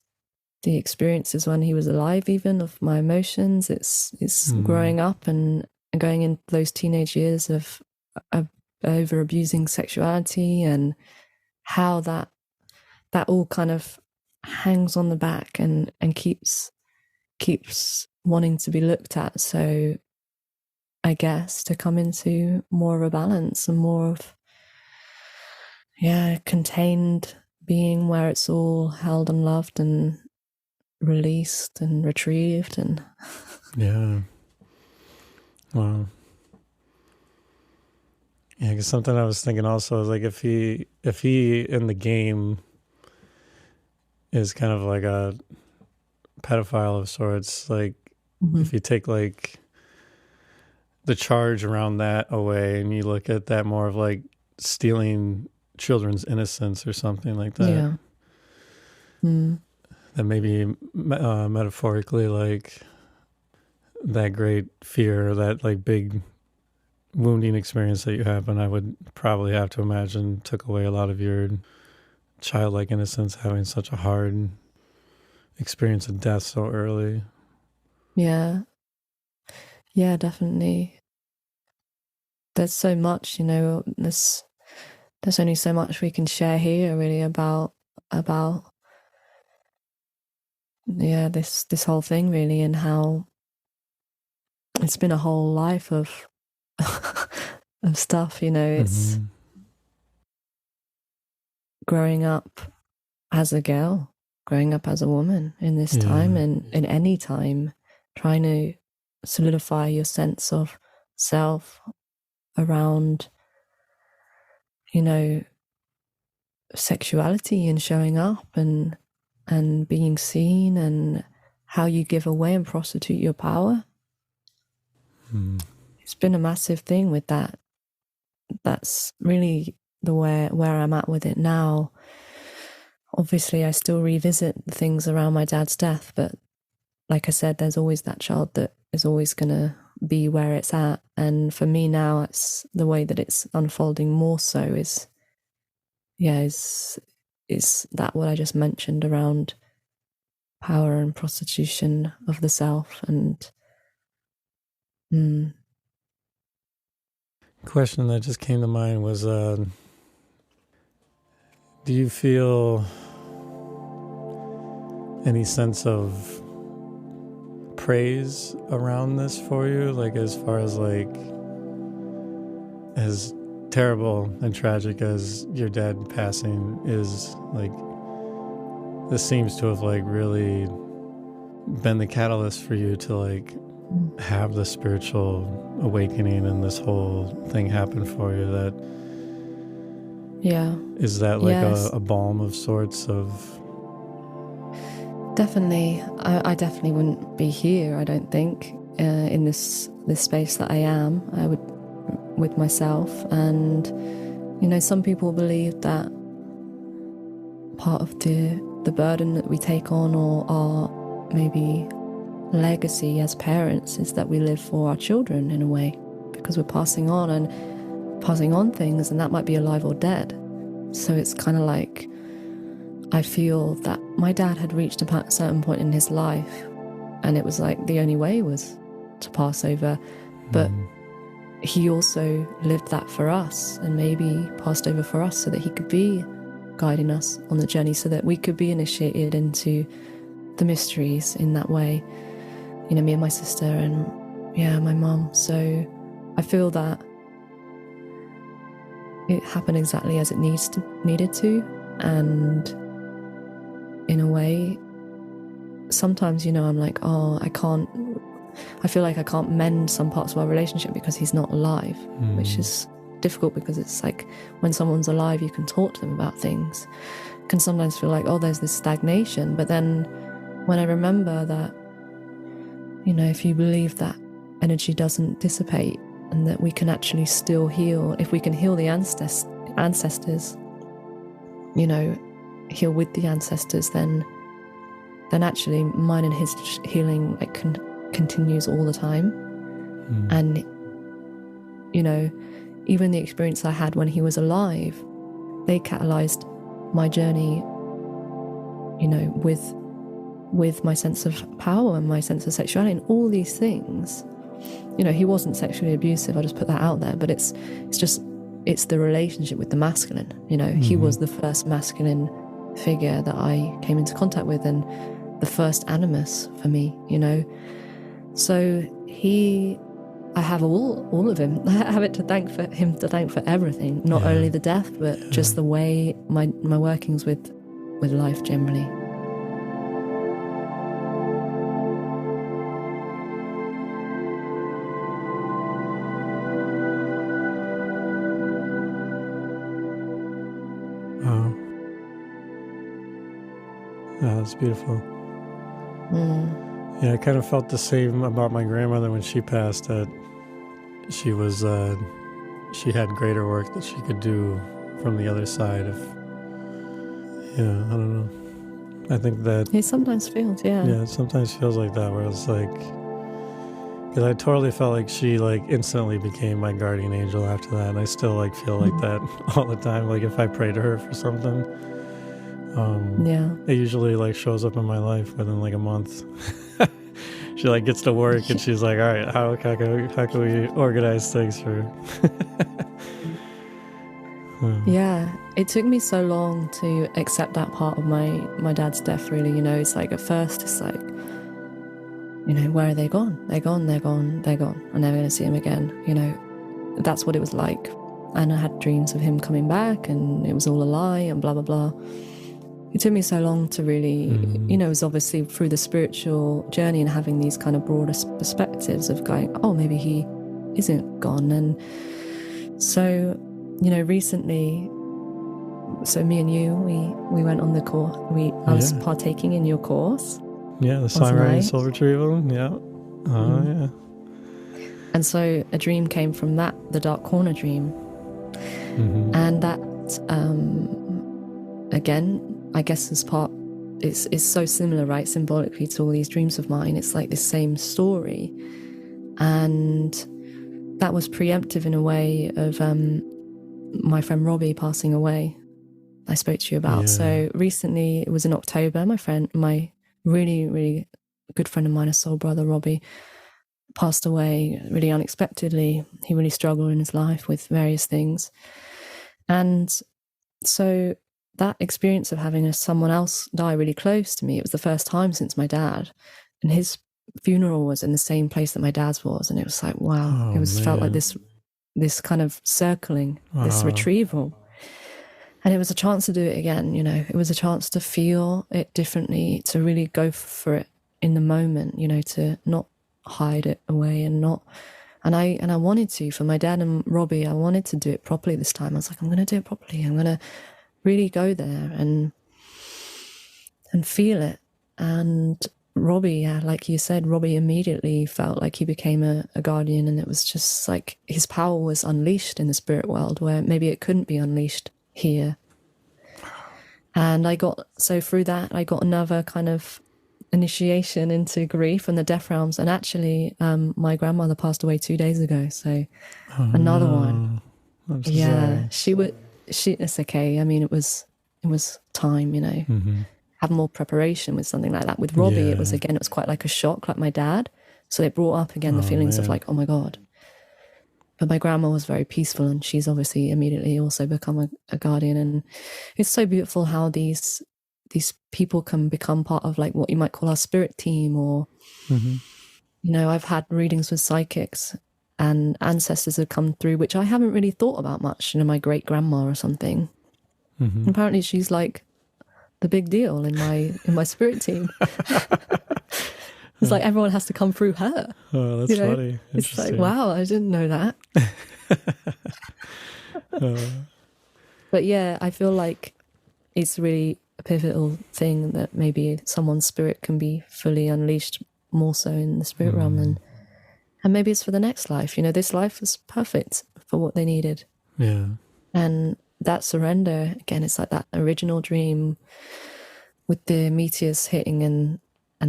the experiences when he was alive, even of my emotions. It's growing up and going into those teenage years of over abusing sexuality, and how that all kind of hangs on the back and keeps wanting to be looked at. So I guess to come into more of a balance and more of contained being, where it's all held and loved and released and retrieved. And wow. Yeah, because something I was thinking also is like, if he in the game is kind of like a pedophile of sorts, like if you take like the charge around that away and you look at that more of like stealing children's innocence or something like that, that maybe metaphorically, like that great fear, that like big wounding experience that you have, and I would probably have to imagine took away a lot of your childlike innocence, having such a hard experience of death so early. Yeah, definitely. There's so much, there's only so much we can share here really about this whole thing really, and how it's been a whole life of of stuff, it's growing up as a girl, growing up as a woman in this time, and in any time, trying to solidify your sense of self around, sexuality and showing up and being seen, and how you give away and prostitute your power. It's been a massive thing with that. That's really the where I'm at with it now. Obviously, I still revisit the things around my dad's death, but like I said, there's always that child that is always going to be where it's at. And for me now, it's the way that it's unfolding more so is that what I just mentioned around power and prostitution of the self. And question that just came to mind was, do you feel any sense of praise around this for you? Like, as far as like, as terrible and tragic as your dad passing is, like, this seems to have like really been the catalyst for you to like have the spiritual awakening and this whole thing happen for you. That is that like a balm of sorts of... Definitely. I definitely wouldn't be here, I don't think, in this space that I am with myself. And some people believe that part of the burden that we take on, or our maybe legacy as parents, is that we live for our children in a way, because we're passing on things, and that might be alive or dead. So it's kind of like, I feel that my dad had reached a certain point in his life, and it was like the only way was to pass over. But he also lived that for us, and maybe passed over for us so that he could be guiding us on the journey, so that we could be initiated into the mysteries in that way. You know, me and my sister and my mum. So I feel that it happened exactly as it needed to. And in a way, sometimes, you know, I'm like, oh, I feel like I can't mend some parts of our relationship because he's not alive, which is difficult because it's like when someone's alive, you can talk to them about things. It can sometimes feel like, oh, there's this stagnation. But then when I remember that, you know, if you believe that energy doesn't dissipate and that we can actually still heal, if we can heal the ancestors, you know, heal with the ancestors, then actually mine and his healing continues all the time. And, you know, even the experience I had when he was alive, they catalyzed my journey, you know, with my sense of power and my sense of sexuality and all these things. You know, he wasn't sexually abusive, I'll just put that out there, but it's the relationship with the masculine. You know, he was the first masculine figure that I came into contact with and the first animus for me, you know. So I have all of him. I have to thank for everything, not only the death, but just the way my workings with life generally. Wow. Yeah, that's beautiful. Yeah, I kind of felt the same about my grandmother when she passed, that she was, she had greater work that she could do from the other side of, I don't know. I think that... It sometimes feels, Yeah, it sometimes feels like that, where it's like... Because I totally felt like she, like, instantly became my guardian angel after that, and I still, like, feel like that all the time. Like, if I pray to her for something, it usually, like, shows up in my life within, like, a month. She, like, gets to work, and she's like, all right, how can we organize things for... Yeah, it took me so long to accept that part of my dad's death, really. You know, it's like, at first, it's like, you know, where are they gone? They're gone. I'm never going to see him again. You know, that's what it was like. And I had dreams of him coming back and it was all a lie and blah, blah, blah. It took me so long to really, you know, it was obviously through the spiritual journey and having these kind of broader perspectives of going, oh, maybe he isn't gone. And so, you know, recently, so me and you, we went on the course. I was partaking in your course. Yeah, the songwriting soul retrieval. Yeah. Oh, yeah. And so a dream came from that, the dark corner dream. And that, again, I guess is it's so similar, right, symbolically to all these dreams of mine. It's like the same story. And that was preemptive in a way of my friend Robbie passing away, I spoke to you about. Yeah. So recently, it was in October, my really, really good friend of mine, a soul brother, Robbie, passed away really unexpectedly. He really struggled in his life with various things. And so that experience of having someone else die really close to me, it was the first time since my dad. And his funeral was in the same place that my dad's was. And it was like, wow, felt like this kind of circling, this retrieval. And it was a chance to do it again, you know. It was a chance to feel it differently, to really go for it in the moment, you know, to not hide it away and I wanted to, for my dad and Robbie, I wanted to do it properly this time. I was like, I'm going to do it properly. I'm going to really go there and feel it. And Robbie, like you said, Robbie immediately felt like he became a guardian, and it was just like his power was unleashed in the spirit world where maybe it couldn't be unleashed here. And through that, I got another kind of initiation into grief and the death realms. And actually, my grandmother passed away 2 days ago. So another one. I'm so sorry. It's okay. I mean, it was time, you know, have more preparation with something like that. With Robbie, it was quite like a shock, like my dad. So it brought up again the feelings of like, oh my God. But my grandma was very peaceful, and she's obviously immediately also become a guardian. And it's so beautiful how these these people can become part of like what you might call our spirit team, or you know, I've had readings with psychics and ancestors have come through, which I haven't really thought about much. You know, my great grandma or something. Apparently, she's like the big deal in my spirit team. It's like everyone has to come through her. Oh, that's funny. It's like, wow, I didn't know that. But yeah, I feel like it's really a pivotal thing that maybe someone's spirit can be fully unleashed more so in the spirit realm, and maybe it's for the next life. You know, this life was perfect for what they needed. Yeah. And that surrender, again, it's like that original dream with the meteors hitting and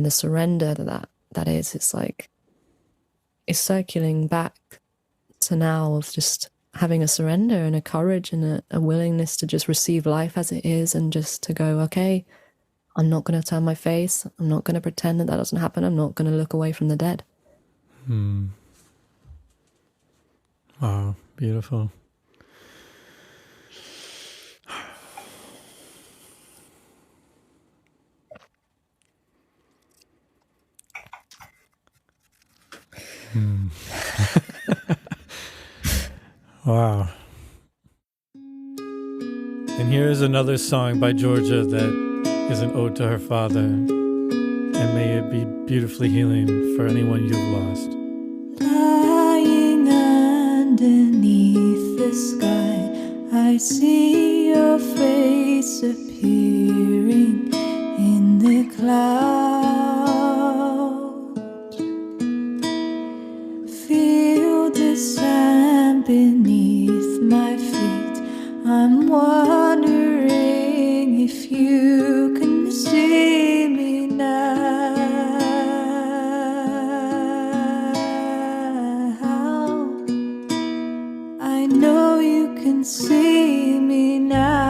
the surrender that is, it's like, it's circling back to now of just having a surrender and a courage and a willingness to just receive life as it is, and just to go, okay, I'm not going to turn my face. I'm not going to pretend that doesn't happen. I'm not going to look away from the dead. Wow, beautiful. Wow. And here is another song by Georgia that is an ode to her father, and may it be beautifully healing for anyone you've lost. Lying underneath the sky, I see your face appearing in the cloud. Feel the sand beneath my feet. I'm wondering if you can see me now. I know you can see me now.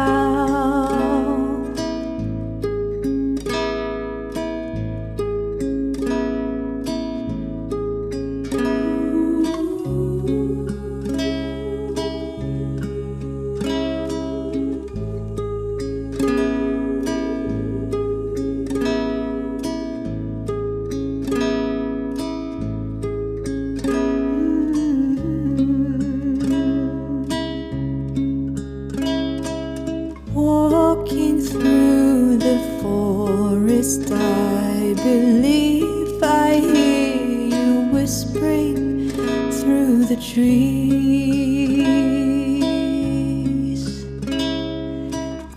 Walking through the forest, I believe I hear you whispering through the trees.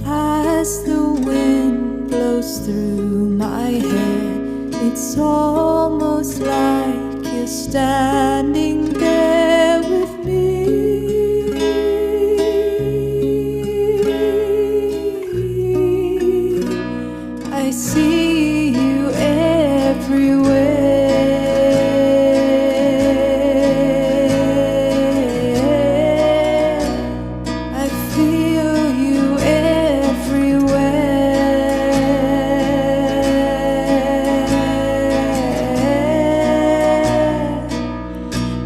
As the wind blows through my head, it's almost like you're standing there with me. I see you everywhere. I feel you everywhere.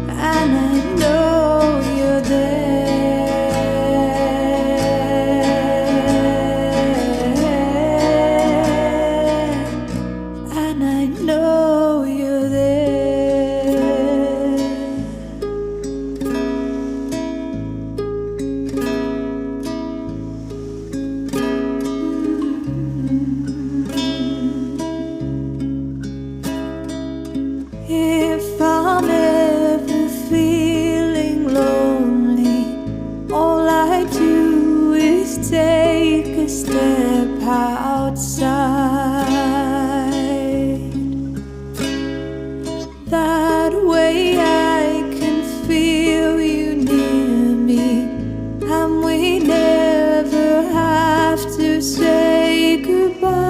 And I know you're there. And I know you're there. If I'm ever feeling lonely, all I do is take a step outside. That way I can feel you near me, and we never have to say goodbye.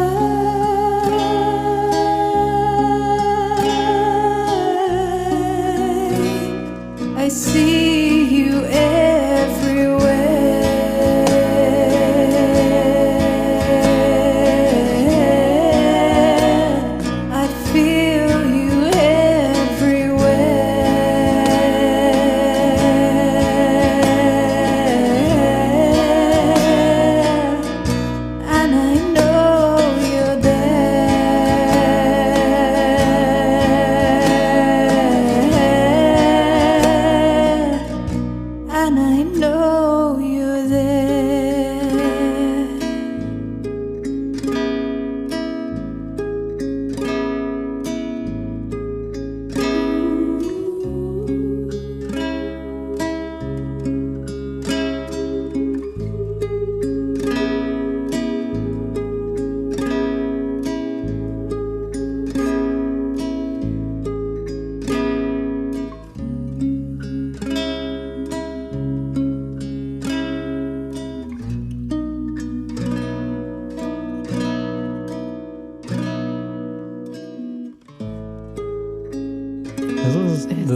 I see you everywhere.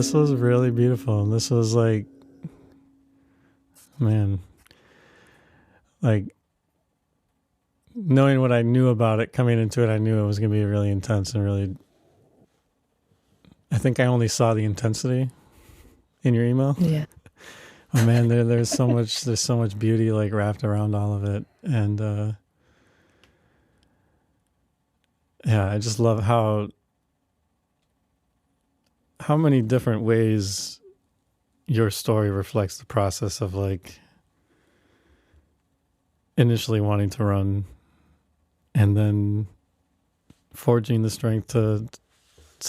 This was really beautiful. And this was like, man, like knowing what I knew about it coming into it, I knew it was going to be really intense and really, I think I only saw the intensity in your email. Yeah. Oh man, there's so much beauty like wrapped around all of it. And yeah, I just love how many different ways your story reflects the process of like initially wanting to run and then forging the strength to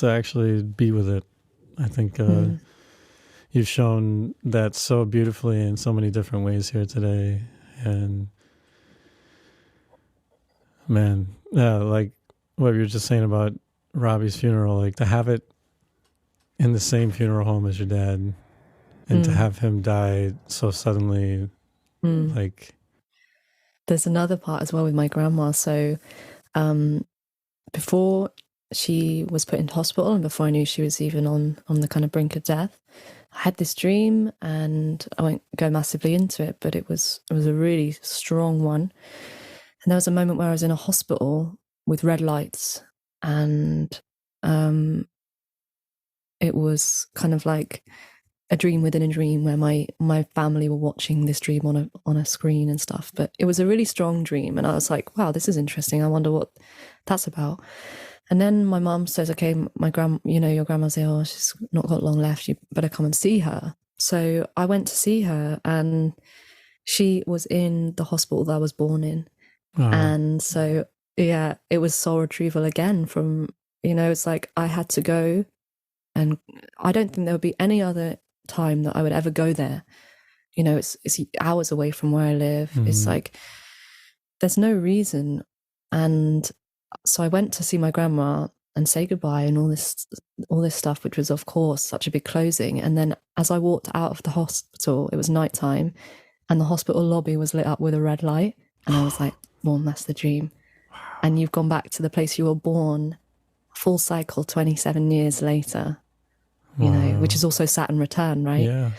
actually be with it. I think you've shown that so beautifully in so many different ways here today. And man, yeah, like what you were just saying about Robbie's funeral, like to have it in the same funeral home as your dad and to have him die so suddenly, like... There's another part as well with my grandma. So before she was put into hospital and before I knew she was even on the kind of brink of death, I had this dream, and I won't go massively into it, but it was a really strong one. And there was a moment where I was in a hospital with red lights, and it was kind of like a dream within a dream where my family were watching this dream on a screen and stuff. But it was a really strong dream, and I was like, wow, this is interesting. I wonder what that's about. And then my mum says, okay, your grandma's ill, she's not got long left, you better come and see her. So I went to see her, and she was in the hospital that I was born in. And so, yeah, it was soul retrieval again from, it's like I had to go, and I don't think there would be any other time that I would ever go there. It's hours away from where I live. It's like, there's no reason. And so I went to see my grandma and say goodbye and all this stuff, which was of course such a big closing. And then as I walked out of the hospital, it was nighttime, and the hospital lobby was lit up with a red light. And I was like, well, that's the dream. Wow. And you've gone back to the place you were born, full cycle 27 years later, which is also Saturn return, right? Yeah.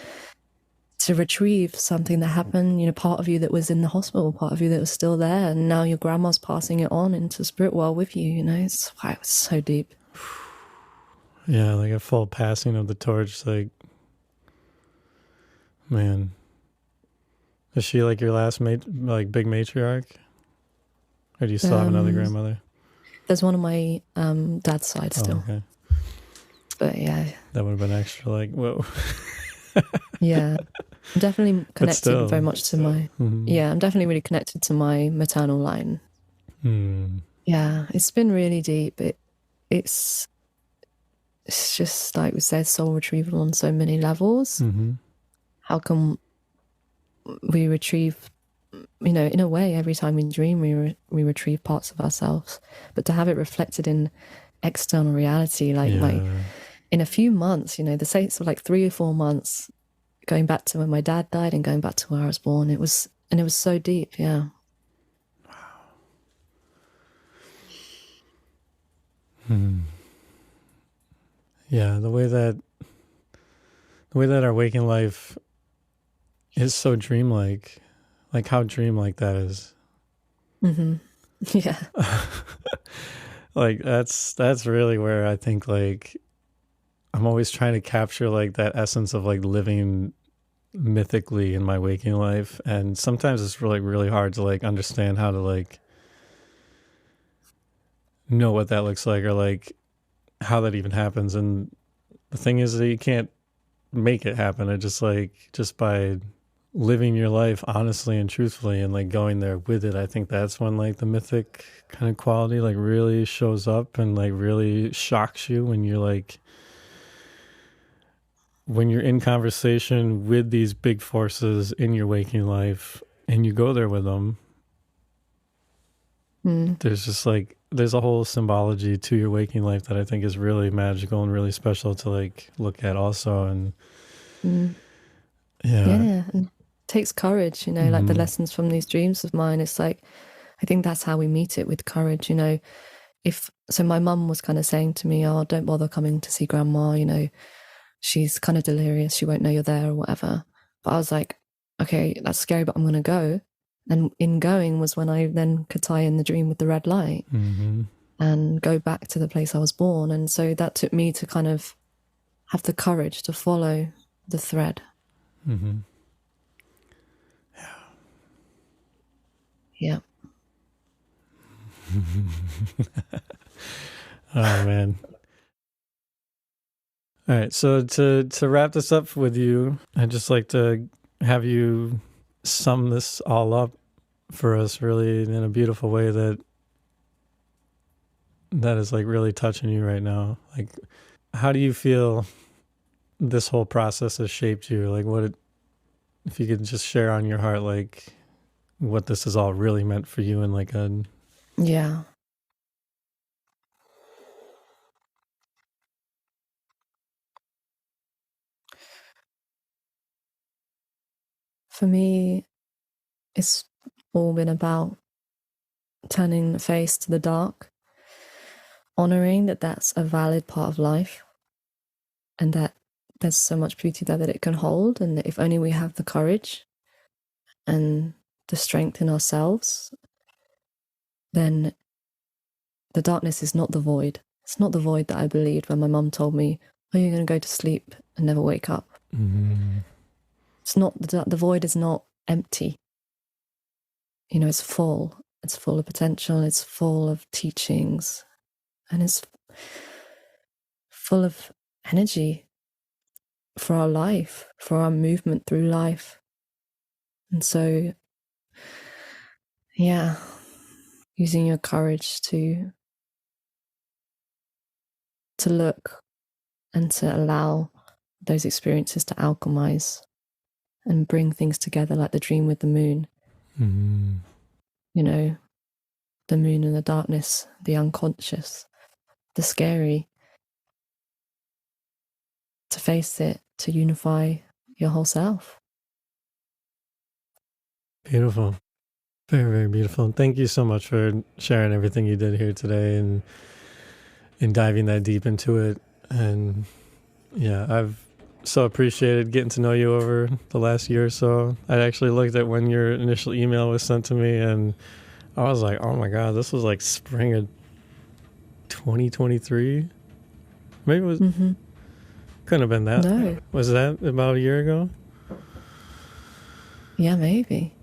To retrieve something that happened, part of you that was in the hospital, part of you that was still there, and now your grandma's passing it on into spirit world with you, it was so deep. Yeah, like a full passing of the torch, like, man. Is she like your last big matriarch? Or do you still have another grandmother? There's one on my dad's side still. Okay. But yeah. That would have been extra like, whoa. Yeah. I'm definitely connected very much to my... Yeah, I'm definitely really connected to my maternal line. Yeah, it's been really deep. It's just, like we said, soul retrieval on so many levels. How can we retrieve, in a way, every time we dream, we retrieve parts of ourselves. But to have it reflected in external reality, like in a few months, the sense of like 3 or 4 months, going back to when my dad died and going back to where I was born, it was so deep. Yeah. Wow. Yeah, the way that our waking life is so dreamlike, like how dreamlike that is. Yeah. Like that's really where I think like I'm always trying to capture like that essence of like living mythically in my waking life, and sometimes it's really hard to like understand how to like know what that looks like or like how that even happens. And the thing is that you can't make it happen. It just by living your life honestly and truthfully and like going there with it, I think that's when like the mythic kind of quality like really shows up and like really shocks you when you're in conversation with these big forces in your waking life and you go there with them. There's just like there's a whole symbology to your waking life that I think is really magical and really special to like look at also. And yeah, and it takes courage, like the lessons from these dreams of mine. It's like, I think that's how we meet it, with courage. So my mum was kind of saying to me, oh, don't bother coming to see grandma, she's kind of delirious, she won't know you're there or whatever. But I was like, okay, that's scary, but I'm going to go. And in going was when I then could tie in the dream with the red light and go back to the place I was born. And so that took me to kind of have the courage to follow the thread. Yeah. Oh, man. All right, so to wrap this up with you, I'd just like to have you sum this all up for us really in a beautiful way that is like really touching you right now. Like, how do you feel this whole process has shaped you? Like, if you could just share on your heart, like what this has all really meant for you in like a... Yeah. For me, it's all been about turning the face to the dark, honoring that that's a valid part of life and that there's so much beauty there that it can hold, and that if only we have the courage and the strength in ourselves, then the darkness is not the void. It's not the void that I believed when my mum told me, oh, you're going to go to sleep and never wake up. It's not, the void is not empty. You know, it's full. It's full of potential. It's full of teachings. And it's full of energy for our life, for our movement through life. And so, yeah, using your courage to look and to allow those experiences to alchemize and bring things together like the dream with the moon. You know, the moon and the darkness, the unconscious, the scary. To face it, to unify your whole self. Beautiful. Very, very beautiful. And thank you so much for sharing everything you did here today and diving that deep into it. And yeah, I've so appreciated getting to know you over the last year or so. I actually looked at when your initial email was sent to me and I was like, oh my God, this was like spring of 2023. Maybe it was, couldn't have been that. No. Was that about a year ago? Yeah, maybe.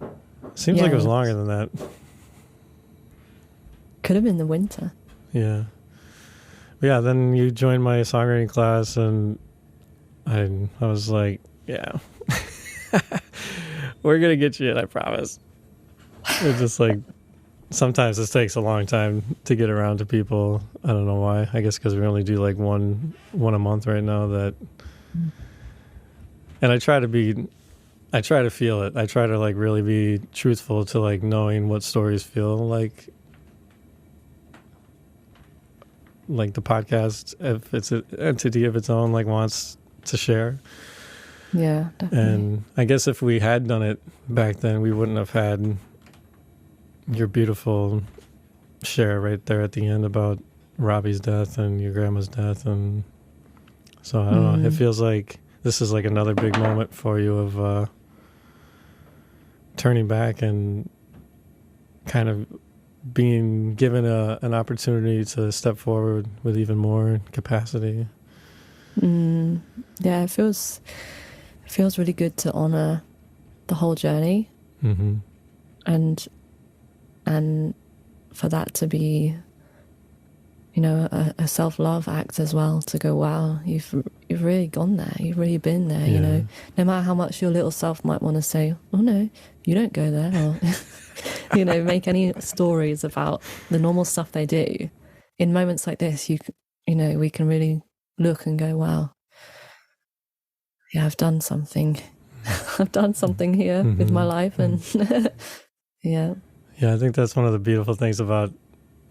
Seems like it was longer than that. Could have been the winter. Yeah. Yeah, then you joined my songwriting class and I was like, yeah, we're going to get you in, I promise. It's just like, sometimes this takes a long time to get around to people. I don't know why. I guess because we only do like one a month right now and I try to feel it. I try to like really be truthful to like knowing what stories feel like the podcast, if it's an entity of its own, like wants to share. Yeah, definitely. And I guess if we had done it back then, we wouldn't have had your beautiful share right there at the end about Robbie's death and your grandma's death. And so I don't know, it feels like this is like another big moment for you of turning back and kind of being given an opportunity to step forward with even more capacity. Yeah, it feels really good to honor the whole journey, and for that to be, you know, a self-love act as well. To go, wow, you've really gone there. You've really been there. You know, no matter how much your little self might want to say, oh no, you don't go there, or you know, make any stories about the normal stuff they do. In moments like this, you know, we can really look and go, wow, yeah, I've done something. I've done something here with my life, and yeah. Yeah, I think that's one of the beautiful things about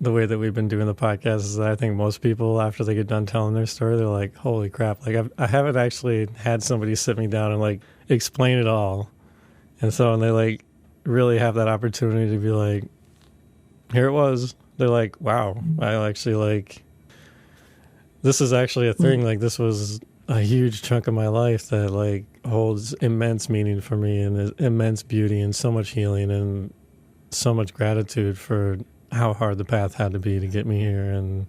the way that we've been doing the podcast is that I think most people, after they get done telling their story, they're like, holy crap, like I haven't actually had somebody sit me down and like explain it all. And so when they like really have that opportunity to be like, here it was, they're like, wow, I actually like, this is actually a thing. Like this was a huge chunk of my life that like holds immense meaning for me and immense beauty and so much healing and so much gratitude for how hard the path had to be to get me here. And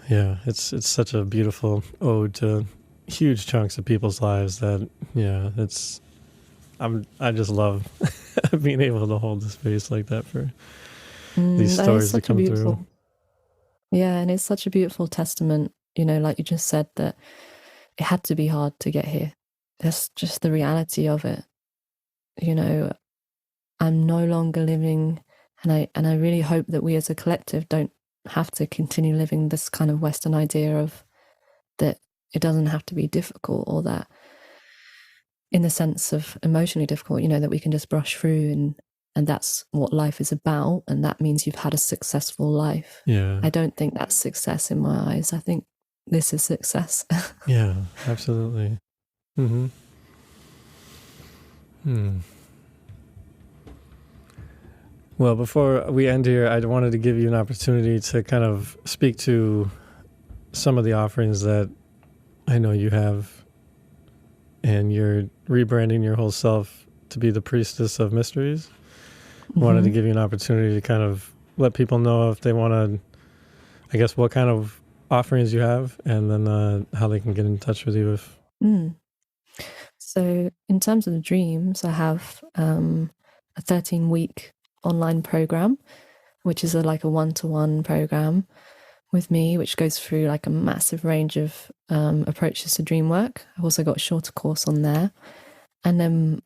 yeah, it's such a beautiful ode to huge chunks of people's lives that, yeah, I just love being able to hold the space like that for these stories to come through. Yeah, and it's such a beautiful testament, you know, like you just said, that it had to be hard to get here. That's just the reality of it. You know, I'm no longer living, and I really hope that we as a collective don't have to continue living this kind of Western idea of that it doesn't have to be difficult, or that in the sense of emotionally difficult, you know, that we can just brush through and that's what life is about, and that means you've had a successful life. Yeah. I don't think that's success in my eyes. I think this is success. Yeah, absolutely. Well, before we end here, I wanted to give you an opportunity to kind of speak to some of the offerings that I know you have, and you're rebranding your whole self to be the priestess of mysteries. I wanted to give you an opportunity to kind of let people know if they want to, I guess, what kind of offerings you have, and then how they can get in touch with you if... So in terms of the dreams, I have a 13-week online program, which is like a one-to-one program with me, which goes through like a massive range of approaches to dream work. I've also got a shorter course on there. And then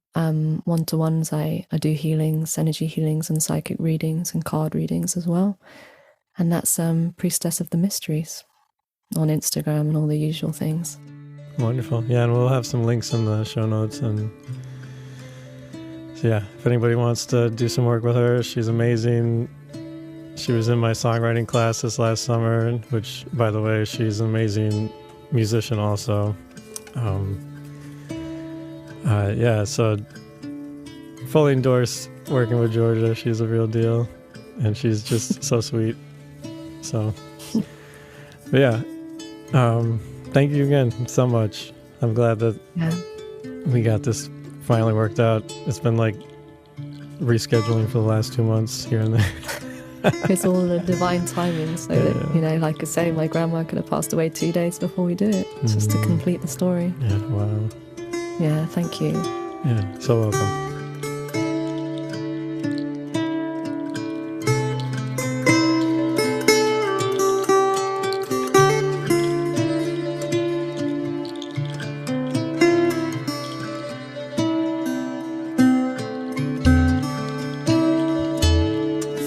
one-to-ones, I do healings, energy healings and psychic readings and card readings as well. And that's Priestess of the Mysteries on Instagram and all the usual things. Wonderful. Yeah, and we'll have some links in the show notes. And so yeah, if anybody wants to do some work with her, she's amazing. She was in my songwriting class this last summer, which, by the way, she's an amazing musician also. Yeah, so fully endorse working with Georgia. She's a real deal, and she's just so sweet. So, but yeah, thank you again so much. I'm glad that we got this finally worked out. It's been like rescheduling for the last 2 months here and there. It's all the divine timing, so that, you know, like I say, my grandma could have passed away 2 days before we do it, just to complete the story. Yeah, wow. Yeah, thank you. Yeah, so welcome.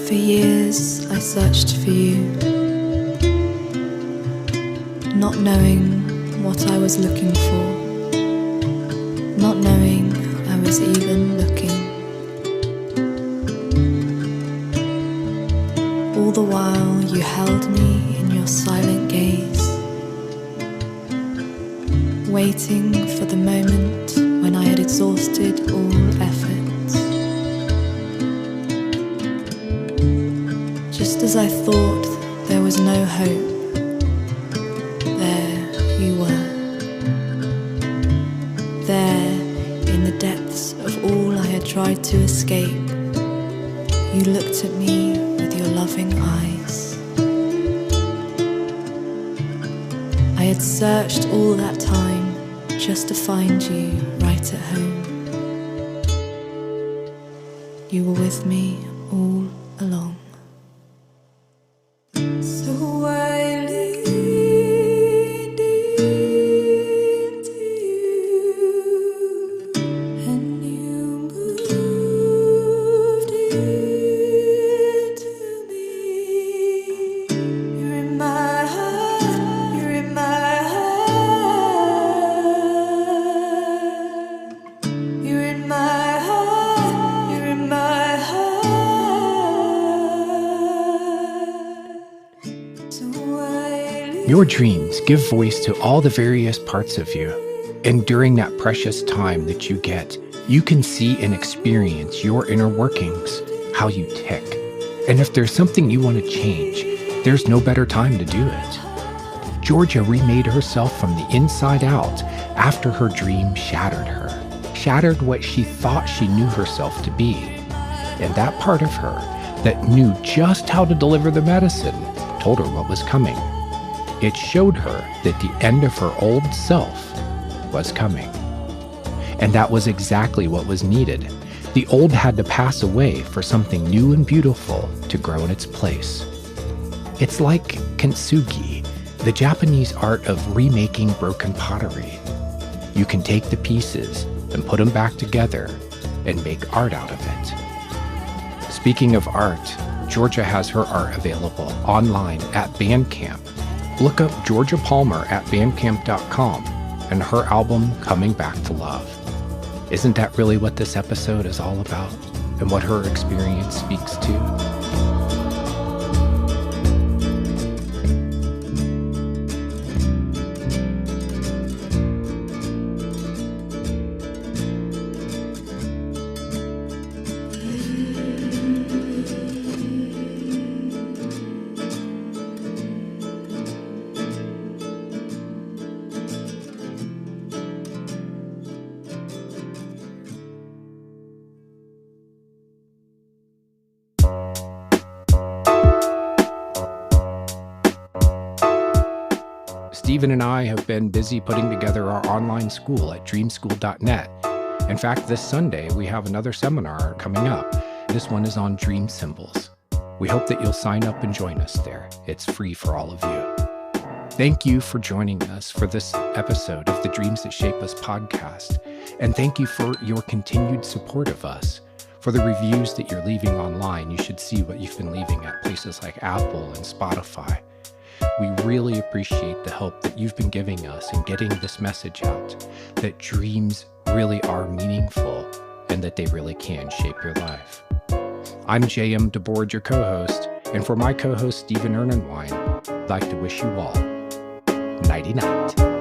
For years I searched for you, not knowing what I was looking for, not knowing I was even looking. All the while you held me in your silent gaze, waiting for the moment when I had exhausted all efforts. Just as I thought there was no hope, there you were. There, in the depths of all I had tried to escape, you looked at me with your loving eyes. I had searched all that time just to find you right at home. You were with me all along. So I leaned into you, and you moved into me. You're in my heart, you're in my heart. You're in my heart, you're in my heart. Your dreams give voice to all the various parts of you. And during that precious time that you get, you can see and experience your inner workings, how you tick. And if there's something you want to change, there's no better time to do it. Georgia remade herself from the inside out after her dream shattered her, shattered what she thought she knew herself to be. And that part of her that knew just how to deliver the medicine told her what was coming. It showed her that the end of her old self was coming. And that was exactly what was needed. The old had to pass away for something new and beautiful to grow in its place. It's like kintsugi, the Japanese art of remaking broken pottery. You can take the pieces and put them back together and make art out of it. Speaking of art, Georgia has her art available online at Bandcamp. Look up Georgia Palmer at bandcamp.com and her album Coming Back to Love. Isn't that really what this episode is all about and what her experience speaks to? Steven and I have been busy putting together our online school at dreamschool.net. In fact, this Sunday, we have another seminar coming up. This one is on dream symbols. We hope that you'll sign up and join us there. It's free for all of you. Thank you for joining us for this episode of the Dreams That Shape Us podcast. And thank you for your continued support of us. For the reviews that you're leaving online, you should see what you've been leaving at places like Apple and Spotify. We really appreciate the help that you've been giving us in getting this message out, that dreams really are meaningful and that they really can shape your life. I'm J.M. DeBoard, your co-host, and for my co-host Steven Ernenwein, I'd like to wish you all nighty night.